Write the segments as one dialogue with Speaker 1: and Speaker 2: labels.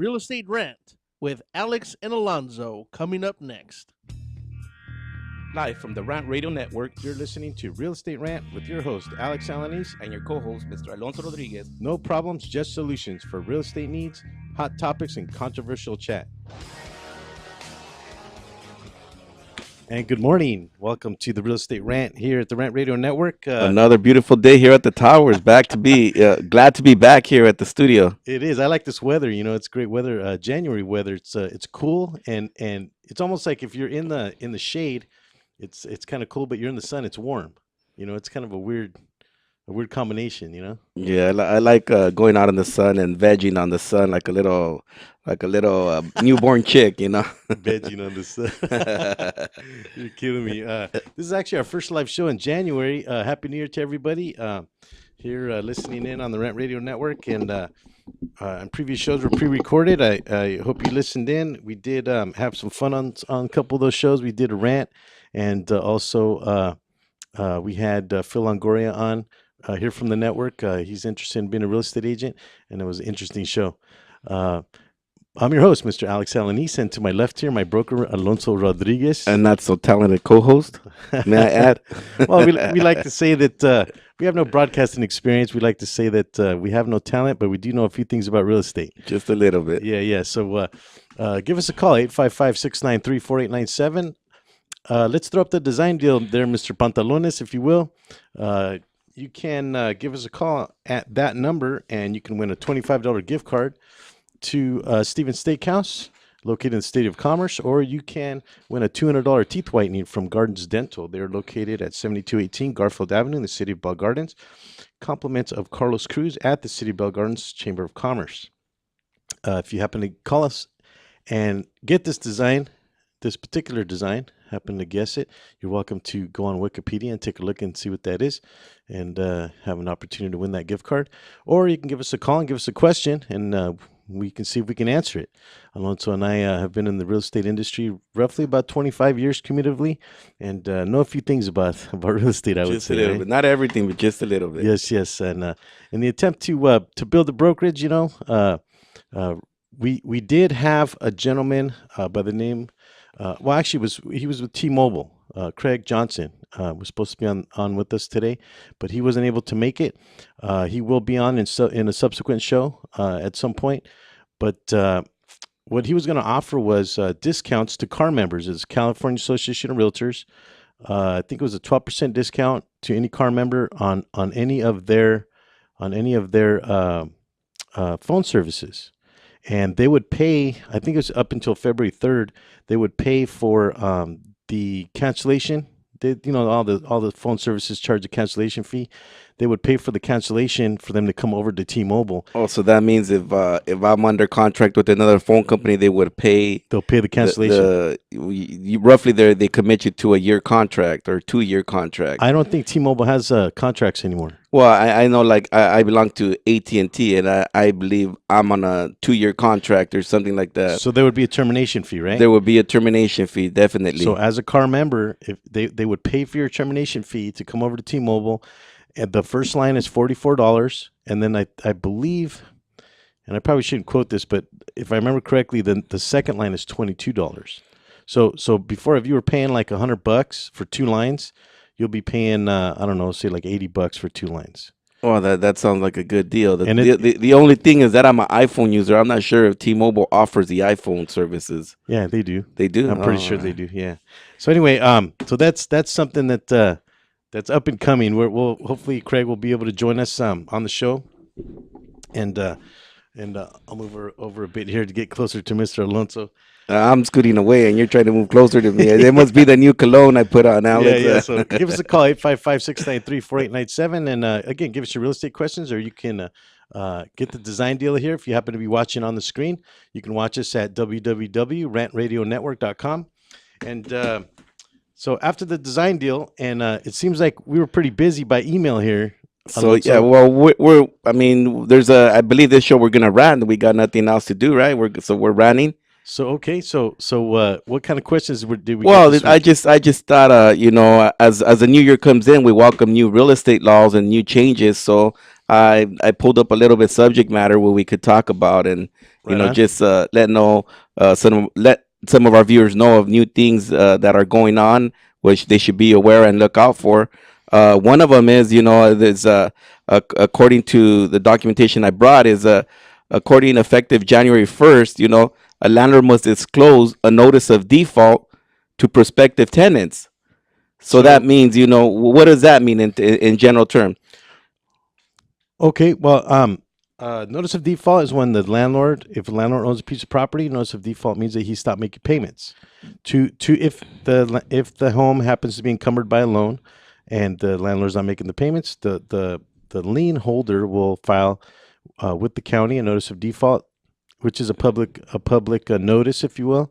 Speaker 1: Real Estate Rant with Alex and Alonzo coming up next.
Speaker 2: Live from the Rant Radio Network, you're listening to Real Estate Rant with your host, Alex Alanis,
Speaker 3: and your co-host, Mr. Alonso Rodriguez.
Speaker 2: No problems, just solutions for real estate needs, hot topics, and controversial chat. And good morning. Welcome to the Real Estate Rant here at the Rant Radio Network.
Speaker 3: Another beautiful day here at the Towers. Glad to be back here at the studio.
Speaker 2: It is. I like this weather. You know, it's great weather. January weather. It's cool and it's almost like if you're in the shade, it's kind of cool, but you're in the sun, it's warm. You know, it's kind of a weird combination. You know.
Speaker 3: Yeah, I like going out in the sun and vegging on the sun like a little newborn chick. You know.
Speaker 2: Vegging on the sun. You're killing me. This is actually our first live show in January. Happy New Year to everybody here listening in on the Rant Radio Network. And previous shows were pre-recorded. I hope you listened in. We did have some fun on a couple of those shows. We did a rant, and also we had Phil Longoria on here from the network. He's interested in being a real estate agent, and it was an interesting show. I'm your host, Mr. Alex Alanis, and to my left here, my broker, Alonso Rodriguez.
Speaker 3: And not so talented co-host, may I add?
Speaker 2: Well, we like to say that we have no broadcasting experience. We like to say that we have no talent, but we do know a few things about real estate.
Speaker 3: Just a little bit.
Speaker 2: Yeah. So give us a call, 855-693-4897. Let's throw up the design deal there, Mr. Pantalones, if you will. You can give us a call at that number, and you can win a $25 gift card to Stevens Steakhouse, located in the State of Commerce, or you can win a $200 teeth whitening from Gardens Dental. They're located at 7218 Garfield Avenue in the City of Bell Gardens. Compliments of Carlos Cruz at the City of Bell Gardens Chamber of Commerce. If you happen to call us and get this particular design, happen to guess it, you're welcome to go on Wikipedia and take a look and see what that is, and have an opportunity to win that gift card. Or you can give us a call and give us a question, and we can see if we can answer it. Alonso and I have been in the real estate industry roughly about 25 years cumulatively, and know a few things about real estate, I would say.
Speaker 3: Just a little bit. Not everything, but just a little bit.
Speaker 2: Yes. And in the attempt to build a brokerage, you know, we did have a gentleman by the name, he was with T-Mobile. Craig Johnson was supposed to be on with us today, but he wasn't able to make it. He will be on in a subsequent show at some point. But what he was going to offer was discounts to car members. It's California Association of Realtors. I think it was a 12% discount to any car member on any of their phone services. And they would pay, I think it was up until February 3rd, they would pay for the cancellation. All the phone services charge a cancellation fee. They would pay for the cancellation for them to come over to T-Mobile.
Speaker 3: Oh, so that means if I'm under contract with another phone company, they would pay.
Speaker 2: They'll pay the cancellation.
Speaker 3: Roughly, they commit you to a year contract or 2-year contract.
Speaker 2: I don't think T-Mobile has contracts anymore.
Speaker 3: Well, I know, like I belong to AT&T, and I believe I'm on a 2-year contract or something like that.
Speaker 2: So there would be a termination fee, right?
Speaker 3: There would be a termination fee, definitely.
Speaker 2: So as a car member, if they would pay for your termination fee to come over to T-Mobile, and the first line is $44, and then I believe, and I probably shouldn't quote this, but if I remember correctly, then the second line is $22. So before, if you were paying like $100 for 2 lines, you'll be paying I don't know, say like $80 for 2 lines.
Speaker 3: Oh, that sounds like a good deal. The only thing is that I'm an iPhone user. I'm not sure if T-Mobile offers the iPhone services.
Speaker 2: Yeah, they do.
Speaker 3: They do.
Speaker 2: I'm pretty sure they do. Yeah. So anyway, so that's something that's up and coming. We'll hopefully Craig will be able to join us on the show, and I'll move over a bit here to get closer to Mr. Alonso.
Speaker 3: I'm scooting away, and you're trying to move closer to me. It must be the new cologne I put on, Alex.
Speaker 2: Yeah. So give us a call, 855-693-4897, and again, give us your real estate questions, or you can get the design deal here. If you happen to be watching on the screen, you can watch us at www.rantradionetwork.com. And so after the design deal, and it seems like we were pretty busy by email here.
Speaker 3: So yeah, well, I believe this show we're gonna rant. We got nothing else to do, right? We're ranting.
Speaker 2: So okay, so what kind of questions did we?
Speaker 3: Well, I just thought, as the new year comes in, we welcome new real estate laws and new changes. So I pulled up a little bit subject matter where we could talk about, and
Speaker 2: Right on.
Speaker 3: just let some of our viewers know of new things that are going on, which they should be aware and look out for. One of them is, there's according to the documentation I brought, is according effective January 1st, a landlord must disclose a notice of default to prospective tenants. So that
Speaker 2: So
Speaker 3: means, what does that mean in general terms?
Speaker 2: okay, well, notice of default is when the landlord, if a landlord owns a piece of property, notice of default means that he stopped making payments. To if the home happens to be encumbered by a loan, and the landlord's not making the payments, the lien holder will file with the county a notice of default, which is a public notice, if you will.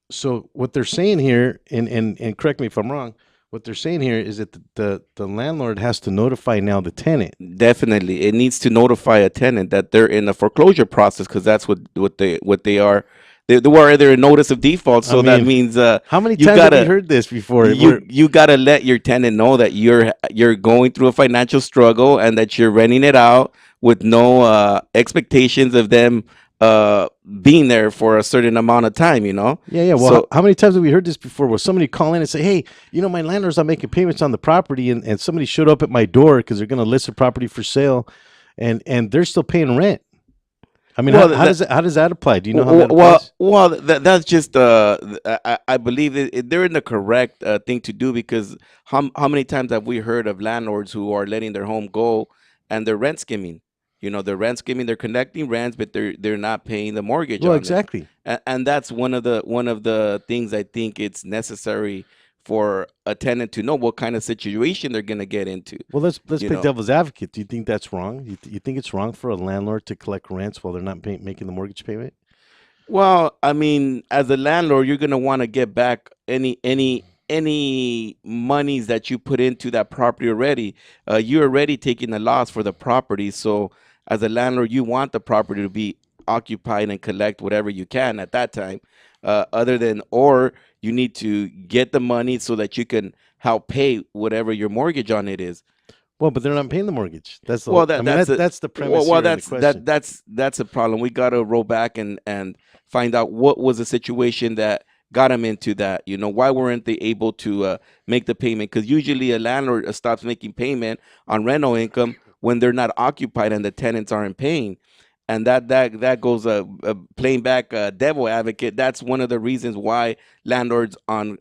Speaker 2: So what they're saying here, and correct me if I'm wrong, what they're saying here is that the landlord has to notify now the tenant.
Speaker 3: Definitely, it needs to notify a tenant that they're in a foreclosure process, because that's what they are. They were either a notice of default,
Speaker 2: I
Speaker 3: so that
Speaker 2: mean,
Speaker 3: means
Speaker 2: how many
Speaker 3: you
Speaker 2: times have we
Speaker 3: gotta
Speaker 2: heard this before?
Speaker 3: you gotta let your tenant know that you're going through a financial struggle, and that you're renting it out with no expectations of them being there for a certain amount of time.
Speaker 2: Yeah, yeah. Well,
Speaker 3: So
Speaker 2: how many times have we heard this before? Will somebody call in and say, "Hey, my landlord's not making payments on the property," and somebody showed up at my door because they're going to list the property for sale, and they're still paying rent. I mean,
Speaker 3: well,
Speaker 2: how does that apply? Do you know how that applies?
Speaker 3: That's just I believe they're in the correct thing to do, because how many times have we heard of landlords who are letting their home go and they're rent skimming? They're rent skimming, they're collecting rents, but they're not paying the mortgage
Speaker 2: Well,
Speaker 3: on it.
Speaker 2: exactly.
Speaker 3: And that's one of the things I think it's necessary for a tenant to know what kind of situation they're going to get into.
Speaker 2: Well, let's
Speaker 3: You
Speaker 2: play
Speaker 3: know,
Speaker 2: devil's advocate. Do you think that's wrong? You think it's wrong for a landlord to collect rents while they're not making the mortgage payment?
Speaker 3: Well, I mean, as a landlord, you're gonna want to get back any monies that you put into that property already. You're already taking a loss for the property, so as a landlord, you want the property to be occupied and collect whatever you can at that time. Or you need to get the money so that you can help pay whatever your mortgage on it is.
Speaker 2: Well, but they're not paying the mortgage. That's the
Speaker 3: Well,
Speaker 2: whole. I
Speaker 3: that
Speaker 2: mean,
Speaker 3: that's a
Speaker 2: that's the
Speaker 3: well,
Speaker 2: premise
Speaker 3: well
Speaker 2: here in the
Speaker 3: that's
Speaker 2: question.
Speaker 3: that's a problem. We got to roll back and find out what was the situation that got them into that. Why weren't they able to make the payment? Because usually a landlord stops making payment on rental income when they're not occupied and the tenants aren't paying. And that goes playing back devil advocate. That's one of the reasons why landlords on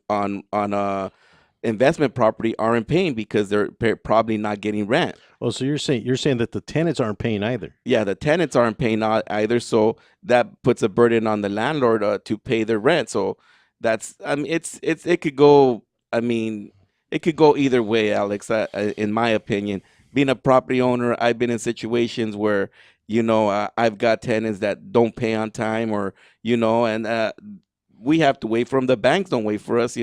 Speaker 3: investment property aren't paying, because they're probably not getting rent.
Speaker 2: Oh, so you're saying that the tenants aren't paying either.
Speaker 3: Yeah, the tenants aren't paying either, so that puts a burden on the landlord to pay their rent. So I mean, it could go. I mean, it could go either way, Alex. In my opinion, being a property owner, I've been in situations where I've got tenants that don't pay on time, or and we have to wait for them. The banks don't wait for us.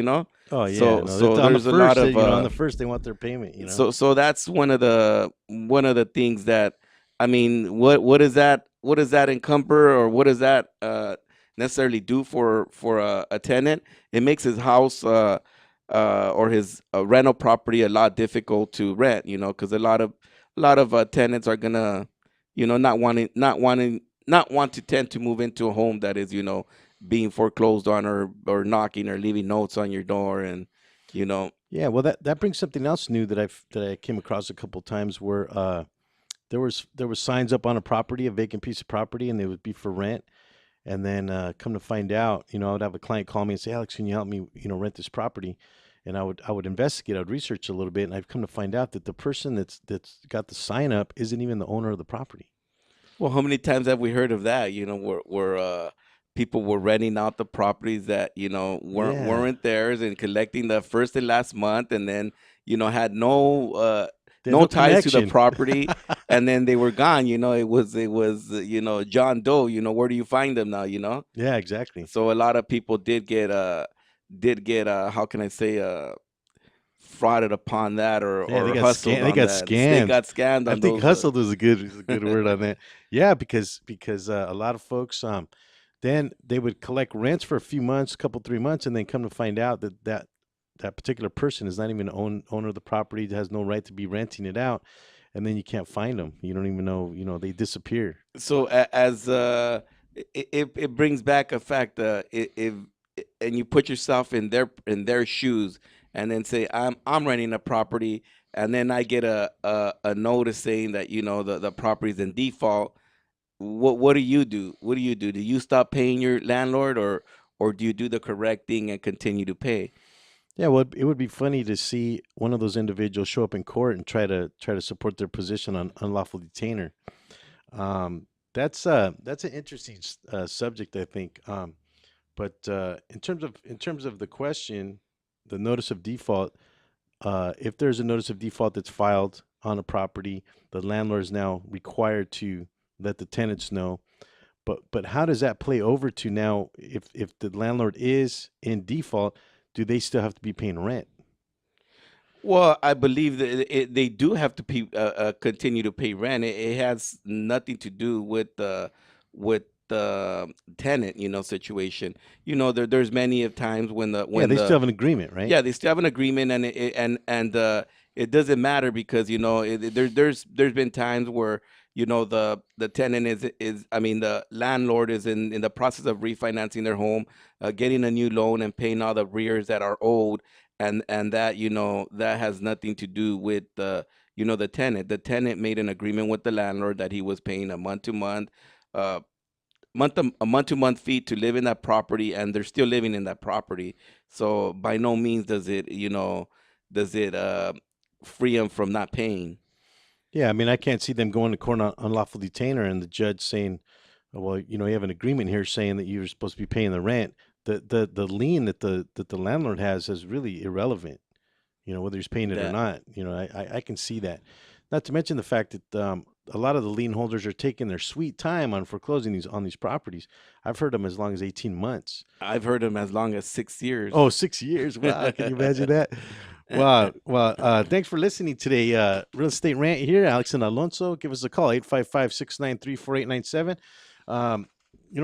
Speaker 2: Oh yeah,
Speaker 3: So
Speaker 2: no.
Speaker 3: so
Speaker 2: On the
Speaker 3: there's a lot
Speaker 2: first,
Speaker 3: of
Speaker 2: on the first they want their payment.
Speaker 3: so that's one of the things that, I mean, what does that encumber, or what does that necessarily do for a tenant? It makes his house or his rental property a lot difficult to rent, because a lot of tenants are gonna not want to tend to move into a home that is being foreclosed on, or knocking or leaving notes on your door, and you know
Speaker 2: Yeah, well, that brings something else new that I came across a couple times where there was signs up on a property, a vacant piece of property, and they would be for rent. And then come to find out, I would have a client call me and say, "Alex, can you help me, rent this property?" And I would investigate, I would research a little bit, and I've come to find out that the person that's got the sign up isn't even the owner of the property.
Speaker 3: Well, how many times have we heard of that? Where people were renting out the properties that weren't
Speaker 2: Yeah,
Speaker 3: weren't theirs, and collecting the first and last month, and then had no
Speaker 2: there's
Speaker 3: no
Speaker 2: no
Speaker 3: ties to the
Speaker 2: connection.
Speaker 3: property, and then they were gone. It was John Doe. Where do you find them now?
Speaker 2: Yeah, exactly.
Speaker 3: So a lot of people did get how can I say frauded upon that, or
Speaker 2: Yeah, they
Speaker 3: or
Speaker 2: got
Speaker 3: hustled
Speaker 2: scammed. They
Speaker 3: on
Speaker 2: got
Speaker 3: that. They
Speaker 2: scammed.
Speaker 3: got scammed
Speaker 2: I
Speaker 3: on
Speaker 2: think
Speaker 3: those.
Speaker 2: hustled is a good word on that. Yeah, because a lot of folks then they would collect rents for a few months, couple 3 months, and then come to find out that particular person is not even owner of the property, has no right to be renting it out, and then you can't find them. You don't even know, they disappear.
Speaker 3: So as it brings back a fact, if and you put yourself in their shoes, and then say I'm renting a property, and then I get a notice saying that the property's in default. What do you do? What do you do? Do you stop paying your landlord, or do you do the correct thing and continue to pay?
Speaker 2: Yeah, well, it would be funny to see one of those individuals show up in court and try to support their position on unlawful detainer. That's an interesting subject, I think. But in terms of the question, the notice of default, if there's a notice of default that's filed on a property, the landlord is now required to let the tenants know. But how does that play over to now? If the landlord is in default, do they still have to be paying rent?
Speaker 3: Well, I believe that they do have to continue to pay rent. It has nothing to do with the tenant, situation. There's many of times when the
Speaker 2: Yeah,
Speaker 3: when
Speaker 2: they still
Speaker 3: the
Speaker 2: have an agreement, right?
Speaker 3: yeah, they still have an agreement, and it doesn't matter because there's been times where the tenant is I mean the landlord is in the process of refinancing their home, getting a new loan and paying all the arrears that are owed, and that has nothing to do with the tenant. The tenant made an agreement with the landlord that he was paying uh, a month to month fee to live in that property, and they're still living in that property. So by no means does it free them from not paying.
Speaker 2: Yeah, I mean, I can't see them going to court on unlawful detainer and the judge saying, "Oh, well, you have an agreement here saying that you're supposed to be paying the rent." The lien that the landlord has is really irrelevant. Whether he's paying it or
Speaker 3: That
Speaker 2: not. I can see that. Not to mention the fact that a lot of the lien holders are taking their sweet time on foreclosing these properties. I've heard them as long as 18 months.
Speaker 3: I've heard them as long as 6 years.
Speaker 2: Oh, 6 years. Wow. Can you imagine that? Wow. Well, thanks for listening today. Real Estate Rant here. Alex and Alonso. Give us a call, 855-693-4897.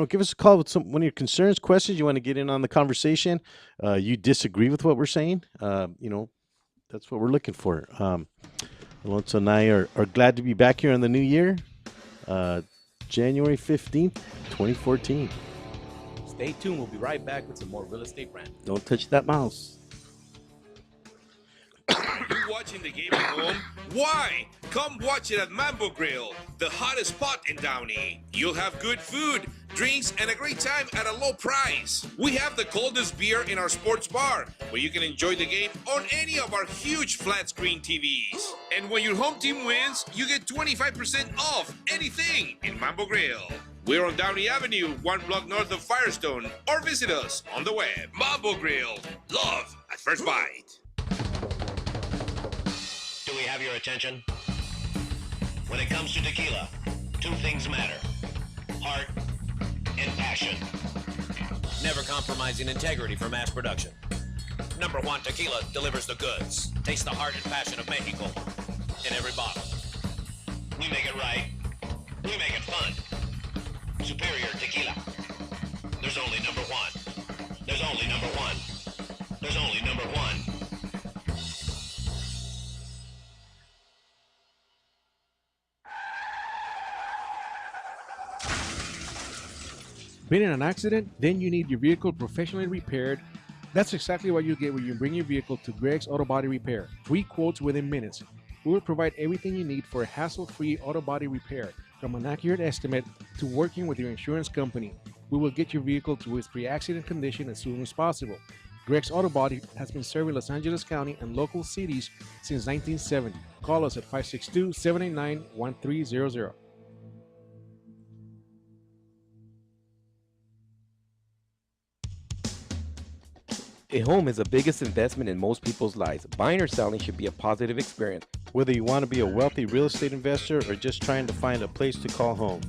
Speaker 2: Give us a call with one of your concerns, questions. You want to get in on the conversation. You disagree with what we're saying. That's what we're looking for. Alonso and I are glad to be back here in the new year, January 15th, 2014.
Speaker 4: Stay tuned. We'll be right back with some more Real Estate Rant.
Speaker 3: Don't touch that mouse.
Speaker 5: You watching the game at home? Why? Come watch it at Mambo Grill, the hottest spot in Downey. You'll have good food, drinks, and a great time at a low price. We have the coldest beer in our sports bar, where you can enjoy the game on any of our huge flat screen TVs. And when your home team wins, you get 25% off anything in Mambo Grill. We're on Downey Avenue, 1 block north of Firestone, or visit us on the web. Mambo Grill, love at first bite.
Speaker 4: Do we have your attention? When it comes to tequila, two things matter: heart and passion. Never compromising integrity for mass production. Number one Tequila delivers the goods. Taste the heart and passion of Mexico in every bottle. We make it right. We make it fun. Superior Tequila. There's only number one. There's only number one. There's only number one.
Speaker 6: Been in an accident? Then you need your vehicle professionally repaired. That's exactly what you get when you bring your vehicle to Greg's Auto Body Repair. 3 quotes within minutes. We will provide everything you need for a hassle-free auto body repair, from an accurate estimate to working with your insurance company. We will get your vehicle to its pre-accident condition as soon as possible. Greg's Auto Body has been serving Los Angeles County and local cities since 1970. Call us at 562-789-1300.
Speaker 7: A home is the biggest investment in most people's lives. Buying or selling should be a positive experience.
Speaker 2: Whether you want to be a wealthy real estate investor or just trying to find a place to call home,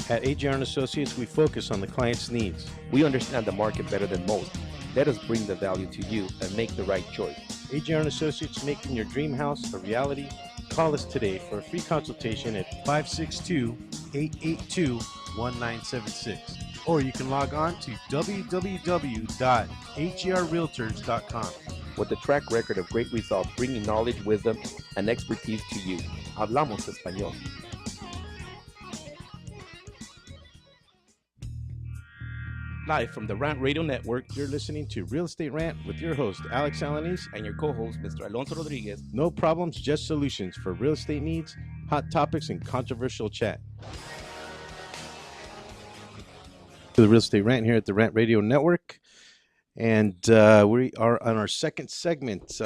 Speaker 2: at AJR and Associates, we focus on the client's needs.
Speaker 7: We understand the market better than most. Let us bring the value to you and make the right choice.
Speaker 2: AJR and Associates, making your dream house a reality. Call us today for a free consultation at 562-882-1976. Or you can log on to www.agrrealtors.com.
Speaker 7: With a track record of great results, bringing knowledge, wisdom, and expertise to you. Hablamos español.
Speaker 2: Live from the Rant Radio Network, you're listening to Real Estate Rant with your host, Alex Alanis.
Speaker 7: And your co-host, Mr. Alonso Rodriguez.
Speaker 2: No problems, just solutions for real estate needs, hot topics, and controversial chat. The Real Estate Rant here at the Rant Radio Network. And we are on our second segment.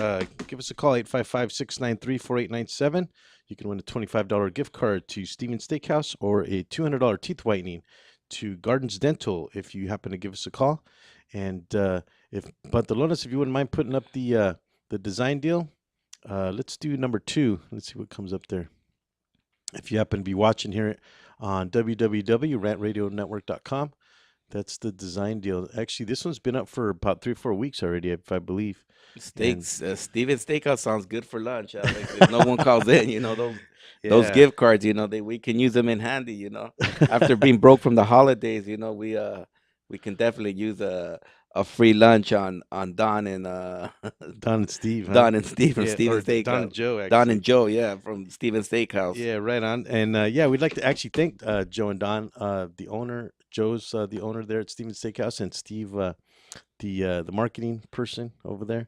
Speaker 2: Give us a call, 855-693-4897. You can win a $25 gift card to Steven's Steakhouse or a $200 teeth whitening to Gardens Dental if you happen to give us a call. And if Pantalones, if you wouldn't mind putting up the design deal, let's do number 2. Let's see what comes up there. If you happen to be watching here on www.rantradionetwork.com, that's the design deal. Actually, this one's been up for about 3 or 4 weeks already, if I believe.
Speaker 3: Steaks, Steven Steakhouse sounds good for lunch, Alex. If no one calls in, those gift cards, we can use them in handy, After being broke from the holidays, we can definitely use a free lunch on Don and
Speaker 2: Don and Steve. Huh?
Speaker 3: Don and Steve from
Speaker 2: Yeah,
Speaker 3: Steven
Speaker 2: or
Speaker 3: Steakhouse.
Speaker 2: Don and Joe, actually.
Speaker 3: Don and Joe, yeah, from Steven Steakhouse.
Speaker 2: Yeah, right on. And yeah, we'd like to actually thank Joe and Don, the owner. Joe's the owner there at Steven's Steakhouse, and Steve, the marketing person over there.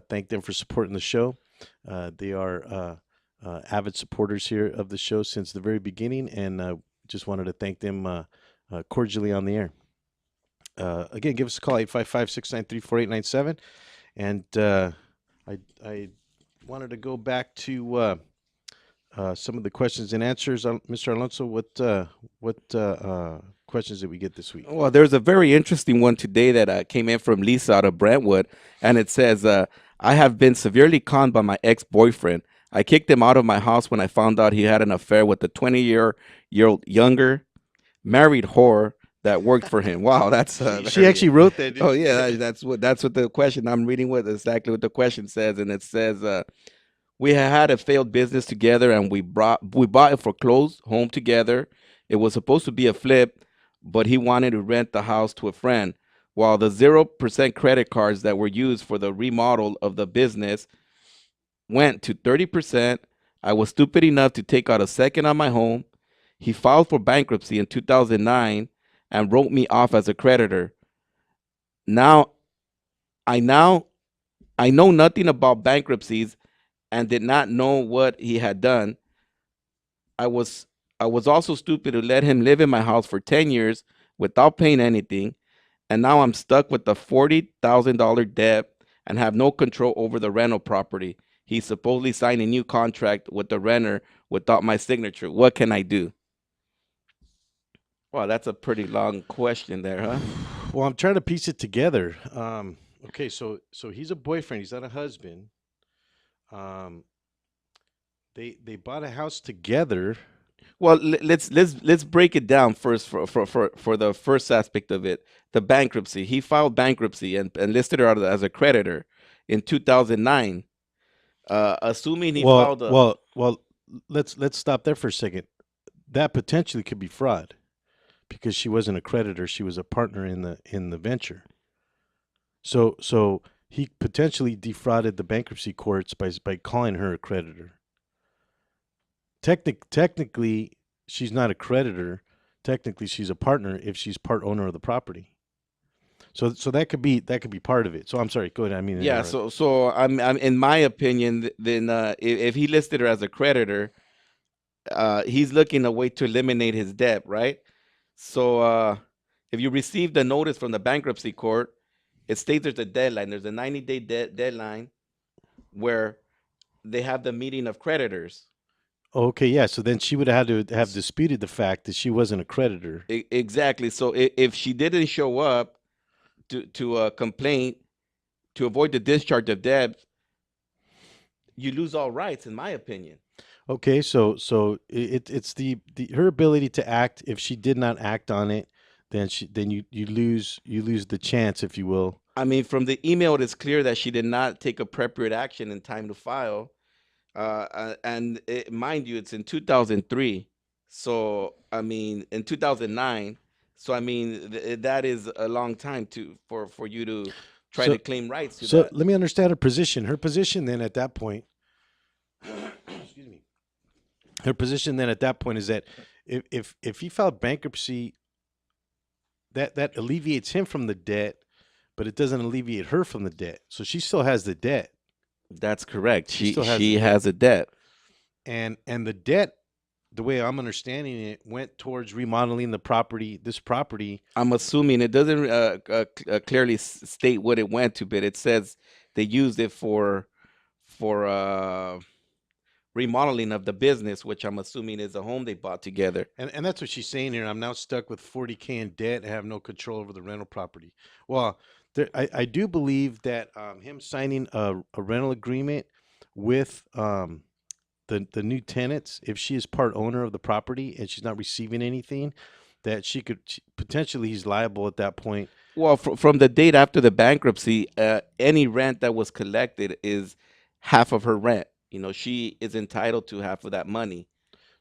Speaker 2: Thank them for supporting the show. They are avid supporters here of the show since the very beginning, and just wanted to thank them cordially on the air. Again, give us a call, 855-693-4897. And I wanted to go back to some of the questions and answers. Mr. Alonso, what questions did we get this week?
Speaker 3: Well, there's a very interesting one today that came in from Lisa out of Brentwood, and it says, I have been severely conned by my ex-boyfriend. I kicked him out of my house when I found out he had an affair with a 20-year-old younger married whore that worked for him. Wow, that's
Speaker 2: she actually wrote that.
Speaker 3: Oh yeah, that's what the question I'm reading. What exactly what the question says, and it says, we had a failed business together, and we bought a foreclosed home together. It was supposed to be a flip, but he wanted to rent the house to a friend. While the 0% credit cards that were used for the remodel of the business went to 30%, I was stupid enough to take out a second on my home. He filed for bankruptcy in 2009 and wrote me off as a creditor. I know nothing about bankruptcies and did not know what he had done. I was also stupid to let him live in my house for 10 years without paying anything, and now I'm stuck with a $40,000 debt and have no control over the rental property. He supposedly signed a new contract with the renter without my signature. What can I do? Wow, that's a pretty long question there, huh?
Speaker 2: Well, I'm trying to piece it together. Okay, so he's a boyfriend. He's not a husband. They bought a house together.
Speaker 3: Well, let's break it down first for the first aspect of it. The bankruptcy. He filed bankruptcy and listed her out as a creditor in 2009. Assuming he filed a
Speaker 2: well, let's stop there for a second. That potentially could be fraud because she wasn't a creditor; she was a partner in the venture. So he potentially defrauded the bankruptcy courts by calling her a creditor. Technically, she's not a creditor. Technically, she's a partner if she's part owner of the property. So that could be part of it. So I'm sorry. Go ahead. I mean,
Speaker 3: yeah. So I'm in my opinion, then if he listed her as a creditor, he's looking a way to eliminate his debt, right? So if you received a notice from the bankruptcy court, it states there's a deadline. There's a 90-day deadline where they have the meeting of creditors.
Speaker 2: Okay, yeah. So then she would have had to have disputed the fact that she wasn't a creditor.
Speaker 3: Exactly. So if she didn't show up to complain to avoid the discharge of debt, you lose all rights, in my opinion.
Speaker 2: Okay, so it's the her ability to act. If she did not act on it, then you lose the chance, if you will.
Speaker 3: I mean, from the email, it is clear that she did not take appropriate action in time to file. And mind you, it's in 2003. So, I mean, in 2009. So, I mean, that is a long time for you to try to claim rights to that.
Speaker 2: So let me understand her position. Her position then at that point, excuse me. her position then at that point is that if he filed bankruptcy, that alleviates him from the debt, but it doesn't alleviate her from the debt. So she still has the debt.
Speaker 3: That's correct.
Speaker 2: She
Speaker 3: She
Speaker 2: still has the
Speaker 3: she
Speaker 2: debt.
Speaker 3: has a debt.
Speaker 2: And the debt, the way I'm understanding it, went towards remodeling the property, this property.
Speaker 3: I'm assuming it doesn't clearly state what it went to, but it says they used it for remodeling of the business, which I'm assuming is a home they bought together.
Speaker 2: And that's what she's saying here. I'm now stuck with 40K in debt and have no control over the rental property. Well, I do believe that him signing a rental agreement with the new tenants, if she is part owner of the property and she's not receiving anything, that potentially he's liable at that point.
Speaker 3: Well, from the date after the bankruptcy, any rent that was collected is half of her rent. You know, she is entitled to half of that money.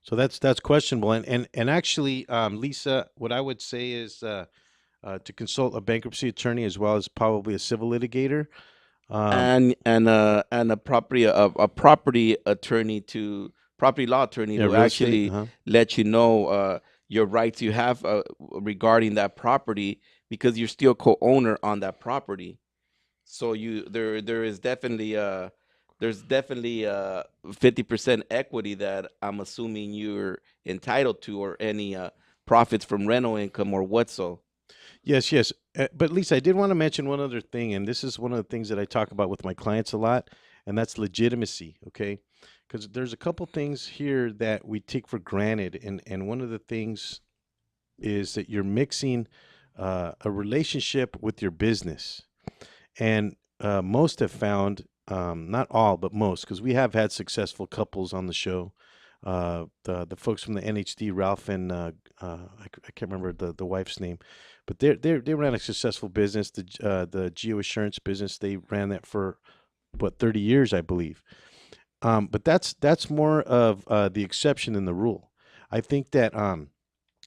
Speaker 2: So that's questionable. And actually, Lisa, what I would say is to consult a bankruptcy attorney as well as probably a civil litigator.
Speaker 3: And a property attorney to property law attorney
Speaker 2: Yeah,
Speaker 3: to
Speaker 2: real estate,
Speaker 3: actually let you know your rights you have regarding that property, because you're still co-owner on that property. So there is definitely there's definitely 50% equity that I'm assuming you're entitled to, or any profits from rental income or what so.
Speaker 2: Yes, yes. But Lisa, I did want to mention one other thing, and this is one of the things that I talk about with my clients a lot, and that's legitimacy, okay? Because there's a couple things here that we take for granted, and one of the things is that you're mixing a relationship with your business. And most have found, not all, but most, because we have had successful couples on the show. The folks from the NHD, Ralph and I can't remember the wife's name, but they ran a successful business, the geo assurance business. They ran that for what 30 years, I believe. But that's more of the exception than the rule. I think that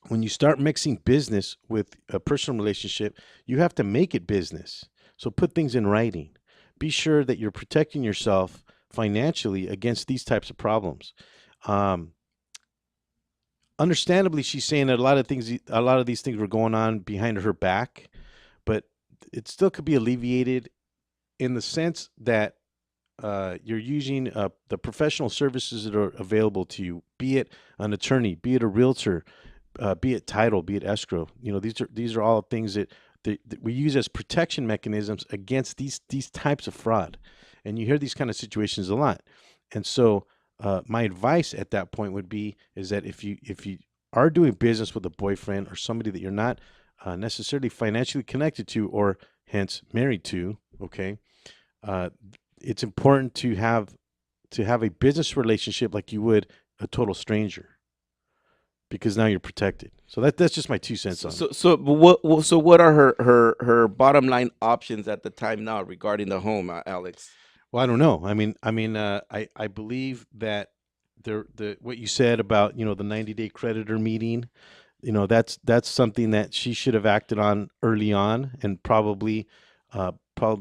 Speaker 2: when you start mixing business with a personal relationship, you have to make it business. So put things in writing. Be sure that you're protecting yourself financially against these types of problems. Understandably, she's saying that a lot of these things were going on behind her back, but it still could be alleviated in the sense that you're using the professional services that are available to you, be it an attorney, be it a realtor, be it title, be it escrow. You know, these are all things that we use as protection mechanisms against these types of fraud. And you hear these kind of situations a lot. And so my advice at that point would be is that if you are doing business with a boyfriend or somebody that you're not necessarily financially connected to, or hence married to, okay, it's important to have a business relationship like you would a total stranger, because now you're protected. So that's just my 2 cents on it.
Speaker 3: So what are her bottom line options at the time now regarding the home, Alex?
Speaker 2: Well, I don't know. I believe that what you said about, the 90-day creditor meeting, that's something that she should have acted on early on, and probably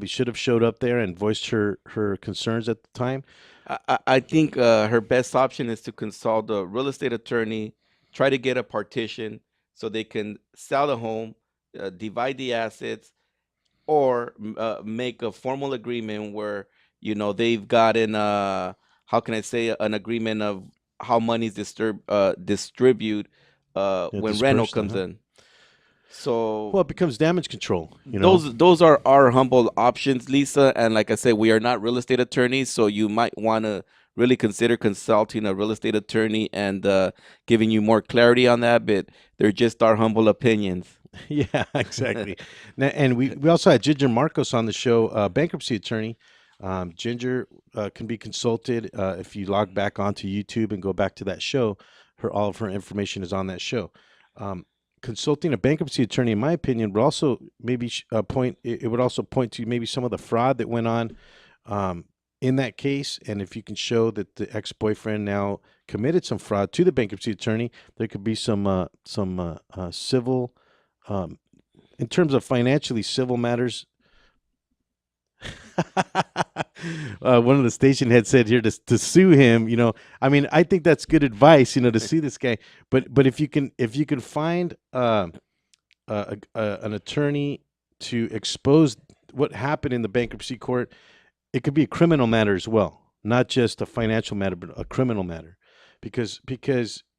Speaker 2: should have showed up there and voiced her concerns at the time.
Speaker 3: I think her best option is to consult a real estate attorney, try to get a partition so they can sell the home, divide the assets, or make a formal agreement where they've gotten how can I say, an agreement of how money's distribute when rental
Speaker 2: Dispersed,
Speaker 3: comes in. So
Speaker 2: Well, it becomes damage control. You know,
Speaker 3: those are our humble options, Lisa. And like I said, we are not real estate attorneys, so you might want to really consider consulting a real estate attorney and giving you more clarity on that. But they're just our humble opinions.
Speaker 2: Yeah, exactly. And we also had Ginger Marcos on the show, bankruptcy attorney. Ginger can be consulted if you log back onto YouTube and go back to that show. All of her information is on that show. Consulting a bankruptcy attorney, in my opinion, would also maybe point. It would also point to maybe some of the fraud that went on in that case. And if you can show that the ex-boyfriend now committed some fraud to the bankruptcy attorney, there could be some civil, in terms of financially civil matters. one of the station heads said here to sue him. I mean, I think that's good advice. To sue this guy. But if you can find an attorney to expose what happened in the bankruptcy court, it could be a criminal matter as well, not just a financial matter, but a criminal matter, because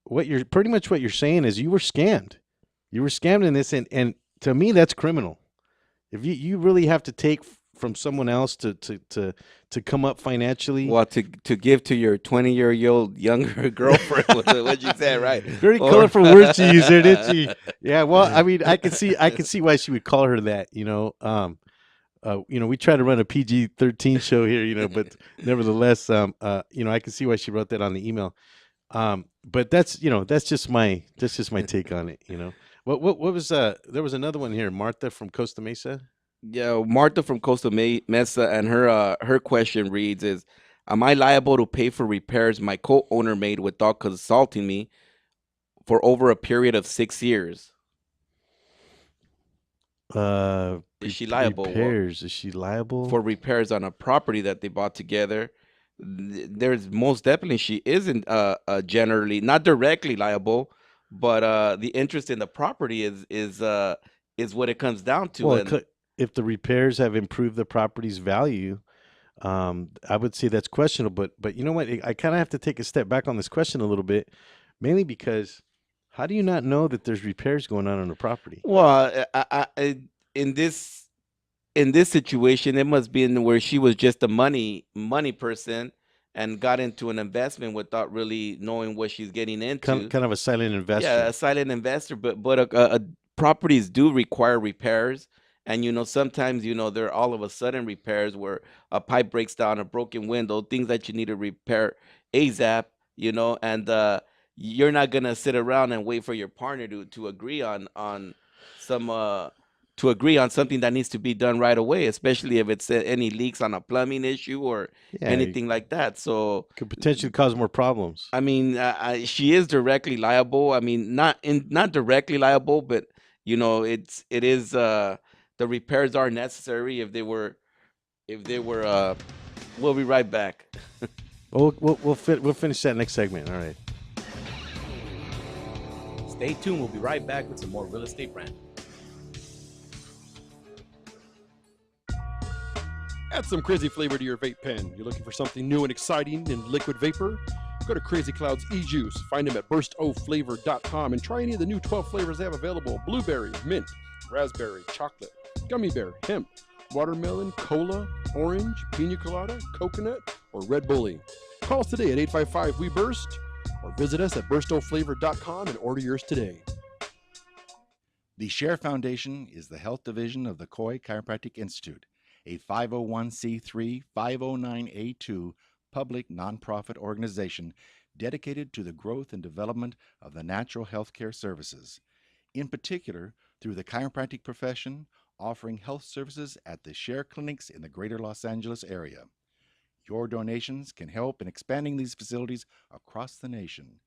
Speaker 2: what you're saying is you were scammed. You were scammed in this, and to me that's criminal. If you really have to take from someone else to come up financially.
Speaker 3: Well, to give to your 20-year-old younger girlfriend, what you said, right?
Speaker 2: Very colorful words she used there, didn't she? Yeah. Well, I mean, I can see why she would call her that. We try to run a PG-13 show here, but nevertheless, I can see why she wrote that on the email. But that's just my take on it. What was there was another one here, Martha from Costa Mesa.
Speaker 3: Yeah, Martha from Costa Mesa, and her question reads is, am I liable to pay for repairs my co-owner made without consulting me for over a period of 6 years? Is she liable?
Speaker 2: Repairs. Is she liable
Speaker 3: for repairs on a property that they bought together? There's most definitely she isn't generally, not directly liable, but the interest in the property is what it comes down to.
Speaker 2: Well, if the repairs have improved the property's value, I would say that's questionable. But you know what? I kind of have to take a step back on this question a little bit, mainly because how do you not know that there's repairs going on the property?
Speaker 3: Well, in this situation, it must be in where she was just a money person and got into an investment without really knowing what she's getting into.
Speaker 2: Kind of a silent investor.
Speaker 3: Yeah, a silent investor. But properties do require repairs. And, sometimes, there are all of a sudden repairs where a pipe breaks down, a broken window, things that you need to repair ASAP, and you're not going to sit around and wait for your partner to agree on something that needs to be done right away, especially if it's any leaks on a plumbing issue or anything like that. So
Speaker 2: could potentially cause more problems.
Speaker 3: I mean, she is directly liable. I mean, not directly liable, but it is the repairs are necessary if they were we'll be right back.
Speaker 2: We'll finish that next segment. All right.
Speaker 7: Stay tuned. We'll be right back with some more real estate rant.
Speaker 8: Add some crazy flavor to your vape pen. You're looking for something new and exciting in liquid vapor? Go to Crazy Cloud's e-juice. Find them at burstoflavor.com and try any of the new 12 flavors they have available: blueberry, mint, raspberry, chocolate, gummy bear, hemp, watermelon, cola, orange, pina colada, coconut, or Red Bully. Call us today at 855-WE-BURST or visit us at burstoflavor.com and order yours today.
Speaker 9: The Share Foundation is the health division of the Coy Chiropractic Institute, a 501c3 509A2 public nonprofit organization dedicated to the growth and development of the natural healthcare services, in particular through the chiropractic profession, offering health services at the Share clinics in the greater Los Angeles area. Your donations can help in expanding these facilities across the nation,